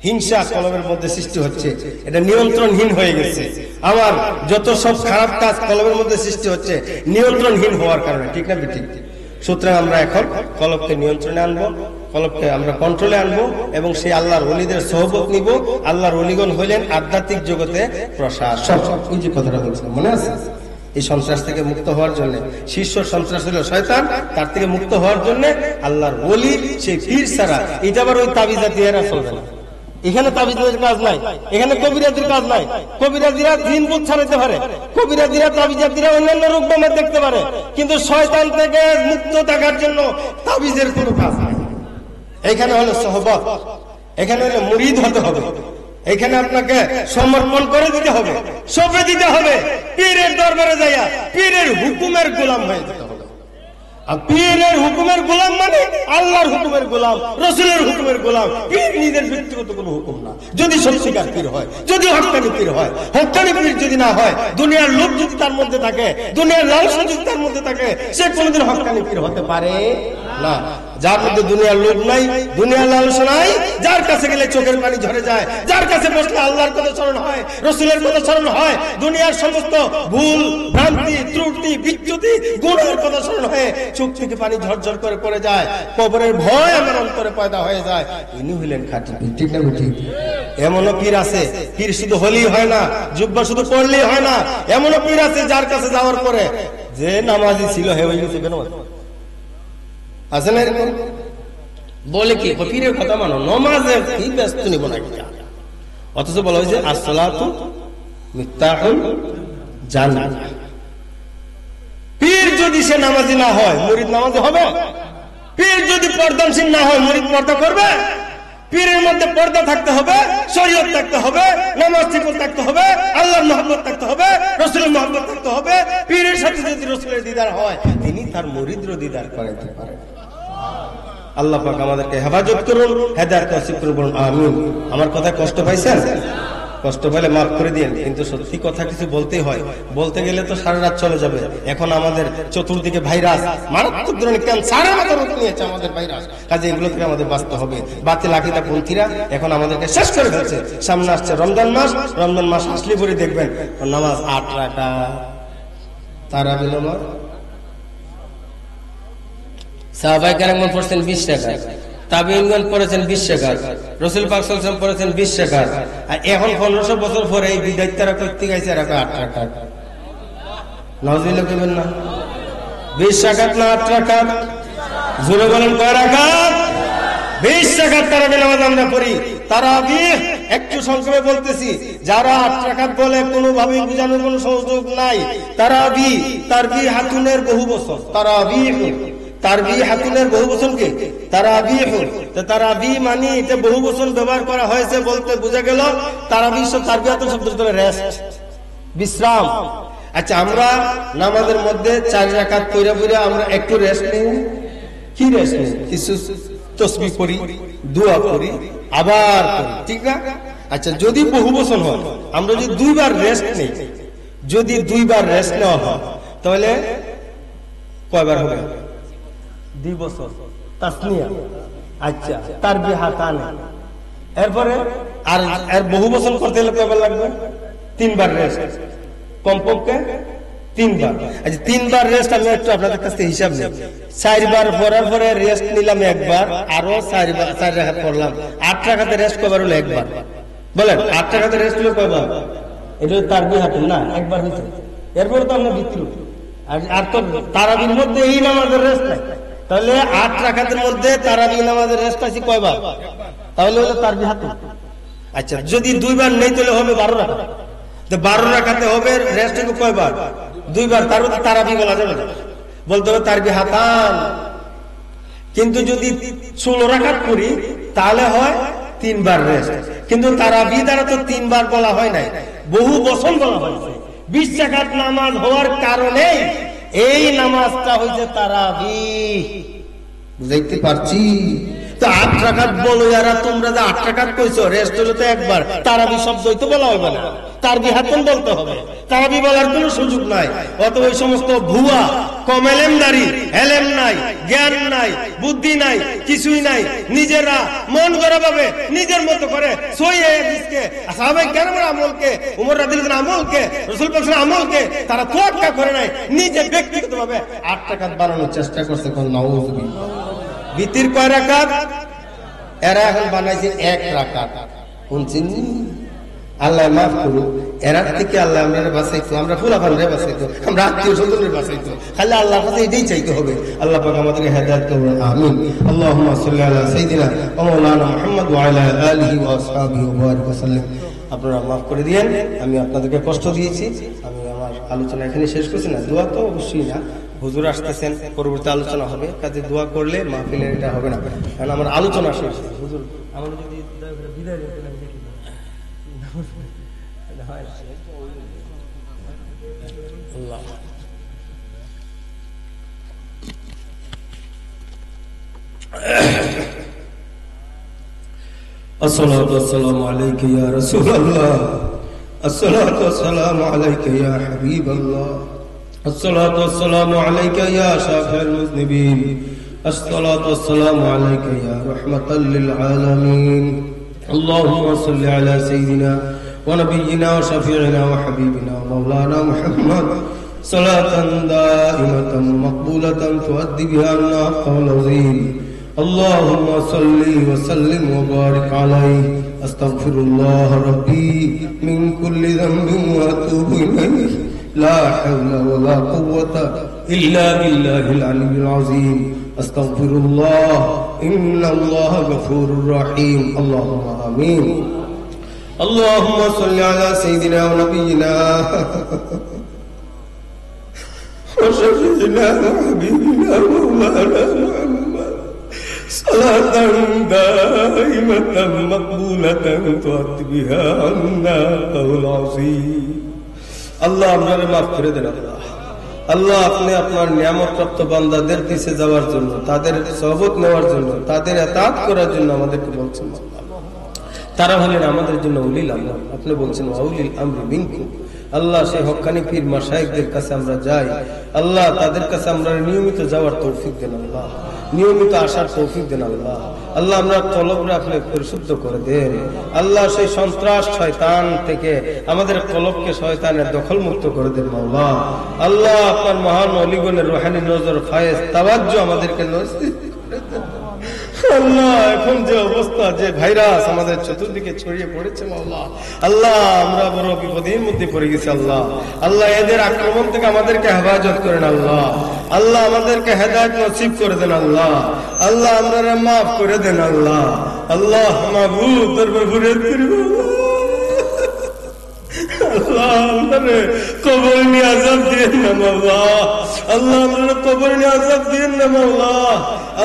A: হিংসা কলবের মধ্যে সৃষ্টি হচ্ছে, এটা নিয়ন্ত্রণহীন হয়ে গেছে। আমার যত সব খারাপ কাজ কলবের মধ্যে সৃষ্টি হচ্ছে নিয়ন্ত্রণহীন হওয়ার কারণে, ঠিক না ঠিক? সুতরাং আমরা এখন কলবকে নিয়ন্ত্রণে আনবো, কলবকে আমরা কন্ট্রোলে আনবো এবং সেই আল্লাহর ওলিদের সহবত নিব। আল্লাহর ওলিগণ হইলেন আধ্যাত্মিক জগতে প্রশাসক। ওই যে কথাটা বলছিলাম মনে আছে? এই সন্ত্রাস থেকে মুক্ত হওয়ার জন্য, শীর্ষ সন্ত্রাস হলো শয়তান, তার থেকে মুক্ত হওয়ার জন্য আল্লাহর ওলি সেই পীর ছাড়া, এটা আবার ওই তাবিজা দিয়ে চলবে না। এখানে তাবিজের কাজ নাই, এখানে কবিরাজির কাজ নাই। কবিরাজিরা জিন ভূত ছাড়াতে পারে, কবিরাজিরা তাবিজাতিরা অন্যান্য রোগ বেমার দেখতে পারে, কিন্তু শয়তান থেকে মুক্ত থাকার জন্য তাবিজের কোনো কাজ নাই। এখানে হলো সহবত, এখানে হলো মুরিদ হতে হবে, এখানে আপনাকে সমর্পণ করে দিতে হবে, সঁপে দিতে হবে। পীরের দরবারে যাইয়া পীরের হুকুমের গোলাম হয়ে যেতে হবে। আর পীরের হুকুমের গোলাম মানে আল্লাহর হুকুমের গোলাম, রাসূলের হুকুমের গোলাম। পীর নিজের ব্যক্তিগত কোনো হুকুম না। যদি সত্যিকার পীর হয়, যদি হক্কানি পীর হয়, হক্কানি পীর যদি না হয়, দুনিয়ার লোভ যদি তার মধ্যে থাকে, দুনিয়ার লালসা যদি তার মধ্যে থাকে, সে কোনোদিন হক্কানি পীর হতে পারে না। যার মধ্যে দুনিয়ার লোভ নাই, দুনিয়ার লালসা নাই, যার কাছে গেলে চোখের পানি ঝরে যায়, যার কাছে বসলে আল্লাহর কথা স্মরণ হয়, রাসূলের কথা স্মরণ হয়, দুনিয়ার সমস্ত ভুল ভ্রান্তি ত্রুটি বিচ্যুতি গুনাহের কথা স্মরণ হয়ে চোখ থেকে পানি ঝরঝর করে পড়ে যায়, কবরের ভয় আমার অন্তরে পয়দা হয়ে যায়। ইনি হইলেন খাঁটি পীর, ঠিক না ঠিক? এমনও পীর আছে, পীর শুধু হলেই হয় না, জুব্বা শুধু পড়লেই হয় না। এমনও পীর আছে যার কাছে যাওয়ার পরে যে নামাজি ছিল হে হয়ে গেছে, কেন আছে না এরকম? বলে কি পীরের কথা মানো, নমাজে কি ব্যস্ত নিব না, অথচ বলা হয়েছে আসসালাতু মিফতাহুল জান্নাহ। পীর যদি সে নামাজি না হয়, মুরিদ নামাজি হবে? পীর যদি পর্দানশীল না হয়, মুরিদ পর্দা করবে? পীরের মধ্যে পর্দা থাকতে হবে, শরীয়ত থাকতে হবে, নামাজ ঠিক থাকতে হবে, আল্লাহর মহব্বত থাকতে হবে, রাসূলের মহব্বত থাকতে হবে। পীরের সাথে যদি রাসূলের দিদার হয়, তিনি তার মুরিদর দিদার করাতে পারেন। আল্লাহ পাক আমাদেরকে হেফাজত করুন, হেদায়েত নসিব করুন, বলুন আমিন। আমার কথায় কষ্ট পাইছেন? কষ্ট পেলে মাফ করে দিন, কিন্তু সত্যি কথা কিছু বলতেই হয়, বলতে গেলে তো সারা রাত চলে যাবে। এখন আমাদের চতুর্দিকে ভাইরাস, মারাত্মক ধরনের ক্যান্সারের মতো রূপ নিয়েছে আমাদের ভাইরাস, কাজে এগুলো থেকে আমাদের বাঁচতে হবে। বাতিল আকীদা পন্থীরা এখন আমাদেরকে শেষ করে ফেলছে। সামনে আসছে রমজান মাস, রমজান মাস আসলে পরে দেখবেন নামাজ 8 রাকাত, তারাবি নামাজ সাহাবায়ে কেরাম পড়ছেন 20 রাকাত, তাবিঈনগণ পড়েছেন 20 রাকাত, রাসূল পাক সাল্লাল্লাহু আলাইহি ওয়াসাল্লাম পড়েছেন 20 রাকাত। আর এখন 1500 বছর পরে এই বিদায়ীরা করতে গেছে আর 8 রাকাত। নাউজুবিল্লাহ কইবেন না? 20 রাকাত না 8 রাকাত? জোরে বলেন কয় রাকাত? 20 রাকাত তারাবি নামাজ আমরা পড়ি। তারাবি একটু সংক্ষেপে বলতেছি, যারা 8 রাকাত বলে কোনোভাবেই বোঝানোর কোনো সুযোগ নাই। তারাবি তারবি হাতুনের বহু বছর, তারাবি তারবি হাতুনের বহু বচন কি? তারাবি। তারাবি মানে এটা বহু বচন ব্যবহার করা হয়েছে বলতে বোঝা গেল তারাবি তারবিয়াতুন শব্দ ধরে রেস্ট, বিশ্রাম। আচ্ছা, আমরা নামাজের মধ্যে 4 রাকাত পড়ে পড়ে আমরা একটু রেস্ট নেই, কি রেস্ট নেই? কিছু তাসবিহ পড়ি, দোয়া করি, আবার পড়ি, ঠিক না? আচ্ছা, যদি বহু বচন হয়, আমরা যদি 2 বার রেস্ট নেই, যদি 2 বার রেস্ট নেওয়া হয়, তাহলে কয়বার হবে? 2 বছর তাসনিয়া। আচ্ছা, তারবিহাতান। এরপরে আর বহু বছর করতে হলে কয়বার লাগবে? 3 বার রেস্ট, কমপক্ষে 3 বার। আচ্ছা, 3 বার রেস্ট আমি একটু আপনাদের কাছে হিসাব নেই। 4 বার পড়ার পরে রেস্ট নিলাম একবার, আরো 4 রাকাত পড়লাম। 8 রাকাতে রেস্ট কয়বার হলো? একবার। বলেন 8 রাকাতে রেস্ট হলো কয়বার? এটা তারবিহাতুন না, একবার হয়েছে। এরপরে তো আমরা বিত্রু, আর তো তারাবির মধ্যে এই নামাজের রেস্ট নাই। তাহলে 8 রাকাতের মধ্যে তারাবি নামাজের রেস্ট আছে কয়বার? তাহলে হলো তারবিহাতুন। আচ্ছা, যদি 2 বার নেই তাহলে হবে 12 রাকাত। তো 12 রাকাতে হবে রেস্ট হবে কয়বার? 2 বার। তার মধ্যে তারাবি বলা যাবে না, বলতে হবে তারবিহাতান। কিন্তু যদি 16 রাকাত করি তাহলে হয় 3 বার রেস্ট। কিন্তু তারাবি দ্বারা তো 3 বার বলা হয় নাই, বহু বচন বলা হয়েছে। 20 রাকাত নামাজ হওয়ার কারণে এই নামাজটা হইছে তারাবি। বুঝাইতে পারছি তো? 8 রাকাত বলো যারা, তোমরা যে 8 রাকাত কইছো, রেস্ট হলো তো একবার। তারাবি শব্দ তো বলা হবে না, তারবিহাতুন বলতে হবে। তারাবি বলার কোনো সুযোগ নাই। অত ওই সমস্ত ভুয়া কমেলেমদারি, এলেম নাই, জ্ঞান নাই, বুদ্ধি নাই, কিছুই নাই, নিজেরা মন গড়া ভাবে নিজের মতো করে সহিহ হাদিসকে, সাহাবায়ে কেরামের আমলকে, ওমর রাদিয়াল্লাহু আনহু আমলকে, রাসূল পাক সাল্লাল্লাহু আলাইহি আমলকে তারা তোয়াক্কা করে নাই, নিজে ব্যক্তিগতভাবে 8 রাকাত বানানোর চেষ্টা করছে। কোন নাউযুবিল্লাহ। বিতির কয় রাকাত? এরা এখন বানাইছে 1 রাকাত। শুনছেন? আল্লাহ মাফ করুক, এরার থেকে আল্লাহ আমরা বাঁচাইতো, আমরা ফুলাফানরে বাঁচাইতো, আমরা আত্মীয় স্বজনরে বাঁচাইতো। খালি আল্লাহর কাছে এটাই চাইতে হবে। আল্লাহ পাক আমাদেরকে হেদায়েত করুন, আমিন। আল্লাহুম্মা সাল্লি আলা সাইয়্যিদিনা ওয়া মাওলানা মুহাম্মদ ওয়া আলা আলিহি ওয়া আসহাবিহি ওয়া বারিক ওয়া সাল্লাম। আপনারা মাফ করে দিয়েন, আমি আপনাদেরকে কষ্ট দিয়েছি। আমি আমার আলোচনা এখানে শেষ করছি না। দোয়া তো অবশ্যই না, হুজুর আসতেছেন, পরবর্তী আলোচনা হবে, কাজে দোয়া করলে মাহফিলের এটা হবে না, কারণ আমার আলোচনা শেষ। হুজুর আমার যদি বিদায় দিতেন আমি দেখি আল্লাহ। الصلاة والسلام عليك يا رسول الله، الصلاة والسلام عليك يا حبيب الله، الصلاة والسلام عليك يا شافع المذنبين، الصلاة والسلام عليك يا رحمة للعالمين. اللهم صل على سيدنا ونبينا وشفيعنا وحبيبنا ومولانا محمد صلاة دائمة مقبولة تؤدي بها عنا قول عظيم. اللهم صل وسلم وبارك عليه. استغفر الله ربي من كل ذنب واتوب اليه، لا حول ولا قوة إلا بالله العلي العظيم. আস্তাগফিরুল্লাহ ইন্নাল্লাহা গফুরুর রহিম। আল্লাহুম্মা আমিন। আল্লাহুম্মা সাল্লি আলা সাইয়্যিদিনা ওয়া নাবিয়িনা ওয়া শাফিঈনা ওয়া হাবিবিনা মাওলানা মুহাম্মদ সালাতান দাইমাতান মাকবুলাতান তুআতি বিহা আন্না কাউল আযীম। আল্লাহ আপনারে মাফ করে দেন। আল্লাহ আপনি আপনার নিয়ামত প্রাপ্ত বান্দাদের পিছে যাওয়ার জন্য, তাদের সহবত নেওয়ার জন্য, তাদের ইতাআত করার জন্য আমাদেরকে বলছেন। তারা হলেন আমাদের জন্য উলিল আমর। আপনি বলছেন ওয়াউলিল আমরি মিনকুম। আল্লাহ সেই হক্কানি পীর মাশায়েখদের কাছে আমরা যাই, আল্লাহ তাদের কাছে আমরা নিয়মিত যাওয়ার তৌফিক দেন আল্লাহ, নিয়মিত আসার তৌফিক দেন আল্লাহ। আল্লাহ আমরা কলবরে আপনি পরিশুদ্ধ করে দেন আল্লাহ। সেই সন্ত্রাস শয়তান থেকে আমাদের কলবকে শয়তানের দখল মুক্ত করে দেন মাওলা। আল্লাহ আপনার মহান ওলিগণের রুহানি নজর ফায়েজ তাওয়াজ্জু আমাদেরকে নসিব করে দেন আল্লাহ। এখন যে অবস্থা, যে ভাইরাস আমাদের চতুর্দিকে ছড়িয়ে পড়েছে মাওলা, আল্লাহ আমরা বড় বিপদের মধ্যে পড়ে গেছি আল্লাহ। আল্লাহ এদের আক্রমণ থেকে আমাদেরকে হেফাজত করেন আল্লাহ। আল্লাহ আমাদেরকে হেদায়েত নসিব করে দেন আল্লাহ। আল্লাহ আমরা মাফ করে দেন আল্লাহ। আল্লাহ মাবুদ দরবার ফরিয়াদ করি আল্লাহ, আমাদের কবর নিয়ে আযাব দিয়েন না মাওলা। আল্লাহ আমাদের কবর নিয়ে আযাব দিয়েন না মাওলা।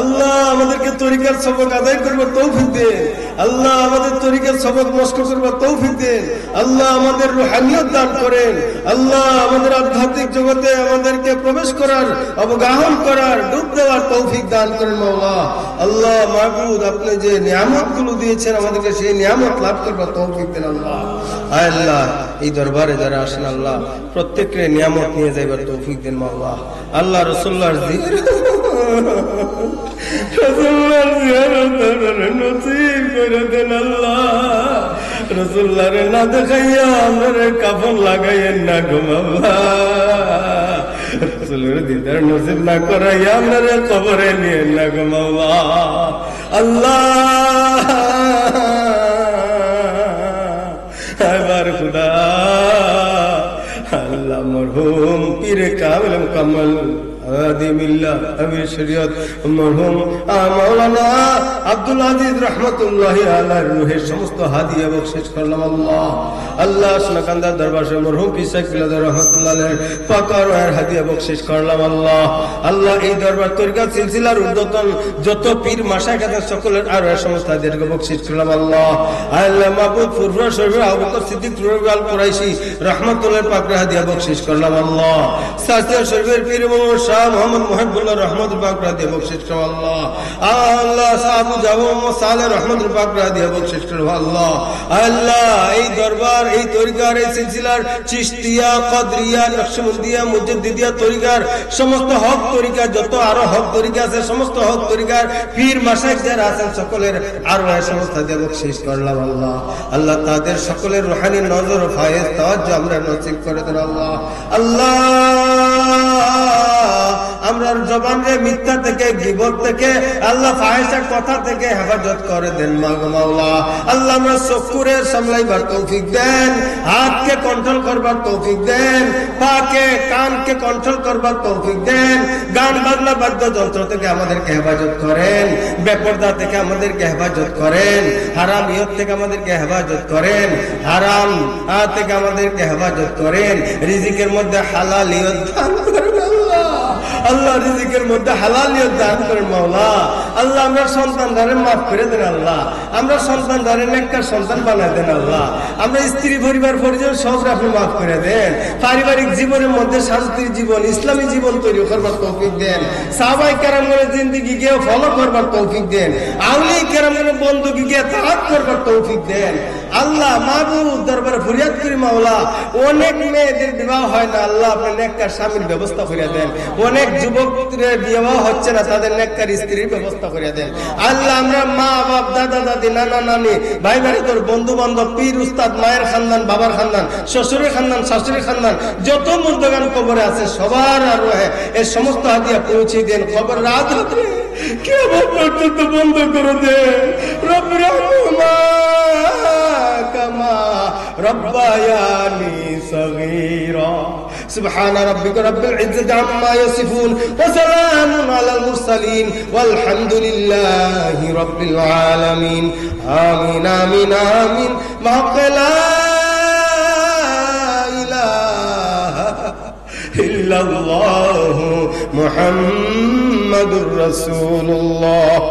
A: আল্লাহ আমাদেরকে তরিকার সবক আদায় করবার তৌফিক দেন আল্লাহ। আমাদের তরিকার সবক মস্ক করবার তৌফিক দেন আল্লাহ। আমাদের রুহানিয়ত দান করেন আল্লাহ। আমাদের আধ্যাত্মিক জগতে আমাদেরকে প্রবেশ করার, অবগাহন করার, ডুব দেওয়ার তৌফিক দান করেন মাওলা। আল্লাহ মাবুদ আপনি যে নিয়ামত গুলো দিয়েছেন আমাদেরকে সেই নিয়ামত লাভ করবার তৌফিক দেন আল্লাহ। আল্লাহ এই দরবারে যারা আসেন আল্লাহ প্রত্যেকের নিয়ামত নিয়ে যাইবার তৌফিক দেন মাওলা। আল্লাহ রাসূলুল্লাহর জিকির রাসূলুল্লাহর জিয়ারত নসিব করে দেন আল্লাহ। রাসূলুল্লাহর না দেখাইয়া আমারে কাফন লাগাইয়েন না গো মাওলা। রাসূলের দিদার নসিব না করাইয়া আমারে কবরে নিয়েন না গো মাওলা। আল্লাহ এবার খুদা আল্লাহ মরহুম পীরে কামিল মুকাম্মল আদিমিল্লাহ আমির শরীয়ত মরহুম মাওলানা আব্দুল আজিজ রাহমাতুল্লাহি আলাইহির রূহের সমস্ত হাদিয়া বখশিশ করলাম আল্লাহ। আল্লাহ সোনাকান্দার দরবারে মরহুম পীর সাহেব বিল্লাহ রাহমাতুল্লাহ আলাইহির পাকা রূহের হাদিয়া বখশিশ করলাম আল্লাহ। আল্লাহ এই দরবার তরিকা সিলসিলার উদ্যতন যত পীর মাশায়েখদের সকলের আর সমস্ত হাদিয়াকে বখশিশ করলাম আল্লাহ। আল্লাহ মাবুদ ফুরফুরা শরীফ আবু বকর সিদ্দিক আল কুরাইশি রাহমাতুল্লাহ পাক হাদিয়া বখশিশ করলাম আল্লাহ। সাসিয়া শরীফের পীর শাহ মোহাম্মদ মুহিবুল্লাহ রহমতুল পাক রাদিয়া বখশিশ করো আল্লাহ। আল্লাহ সাহাবু জাওয়া মোহাম্মদ সালেহ রহমতুল পাক রাদিয়া বখশিশ করো আল্লাহ। আল্লাহ এই দরবার, এই তরিকার, এই সিলসিলার চিশতিয়া, কদরিয়া, নকশবন্দিয়া, মুজাদ্দিদিয়া তরিকার সমস্ত হক তরিকা, যত আরো হক তরিকা আছে সমস্ত হক তরিকার পীর মাশায়েখ যারা আছেন সকলের আরো সমস্ত হাদিয়া বখশিশ করলাম আল্লাহ। আল্লাহ তাদের সকলের রুহানি নজর ফায়েজ তাওয়াজ্জু আমরা নসিব করে দেন আল্লাহ। আল্লাহ আমরার জবানে মিথ্যা থেকে, গীবত থেকে, আল্লাহ ফাহিশা কথা থেকে হেফাজত করে দেন মাওলা। আল্লাহ আমরা চক্ষুরে সামলাইবার তৌফিক দেন, হাতকে কন্ট্রোল করবার তৌফিক দেন, পাকে কানকে কন্ট্রোল করবার তৌফিক দেন, গান বাজনা বাদ্যযন্ত্র থেকে আমাদেরকে হেফাজত করেন, বেপরদা থেকে আমাদেরকে হেফাজত করেন, হারাম ইয়ত থেকে আমাদেরকে হেফাজত করেন, হারাম থেকে আমাদেরকে হেফাজত করেন, রিজিকের মধ্যে হালাল ইয়ত দান করেন আল্লাহ। আল্লাহ রিজিকের মধ্যে হালালিয়ত দান করেন মাওলা। আল্লাহ আমরা সন্তানদের মাফ করে দেন আল্লাহ। আমরা সন্তানদের নেককার সন্তান বানায় দেন আল্লাহ। আমরা স্ত্রী পরিবার পরিজন সব আপনি মাফ করে দেন। পারিবারিক জীবনের মধ্যে শান্তির জীবন, ইসলামী জীবন তৈরি করবার তৌফিক দেন। সাহাবায়ে কেরামের জিন্দেগিকে ফলো করবার তৌফিক দেন। আউলিয়া কেরামের বন্ধুকে তাআত করবার তৌফিক দেন আল্লাহ। মাবুদ দরবারে ফরিয়াদ করি মাওলা, অনেক মেয়েদের বিবাহ হয় না আল্লাহ, আপনি নেককার স্বামীর ব্যবস্থা করে দেন। অনেক যুবকদের বিবাহ হচ্ছে না, তাদের নেককার স্ত্রীর ব্যবস্থা করে দেন আল্লাহ। আমরা মা বাপ, দাদা দাদি, নানা নানি, ভাই ভাইদের, বন্ধু বান্ধব, পীর উস্তাদ, মায়ের খানদান, বাবার খানদান, শ্বশুরের খানদান, শাশুড়ির খানদান, যত মুর্দাগান কবরে আছে সবার আর এই সমস্ত হাদিয়া পৌঁছে দেন। খবর রাত রাত্রে কিয়ামত পর্যন্ত বন্ধ করে দেন। রব্বির রহমা কামা রব্বায়ানি সগীরা সুবহানা রাব্বিকা রাব্বিল ইজ্জাতি আম্মা ইয়াসিফুন ওয়া সালামুন আলাল মুরসালিন ওয়ালহামদুলিল্লাহি রাব্বিল আলামিন আমিন আমিন আমিন মা'লা ইলাহা ইল্লাল্লাহু মুহাম্মাদুর রাসূলুল্লাহ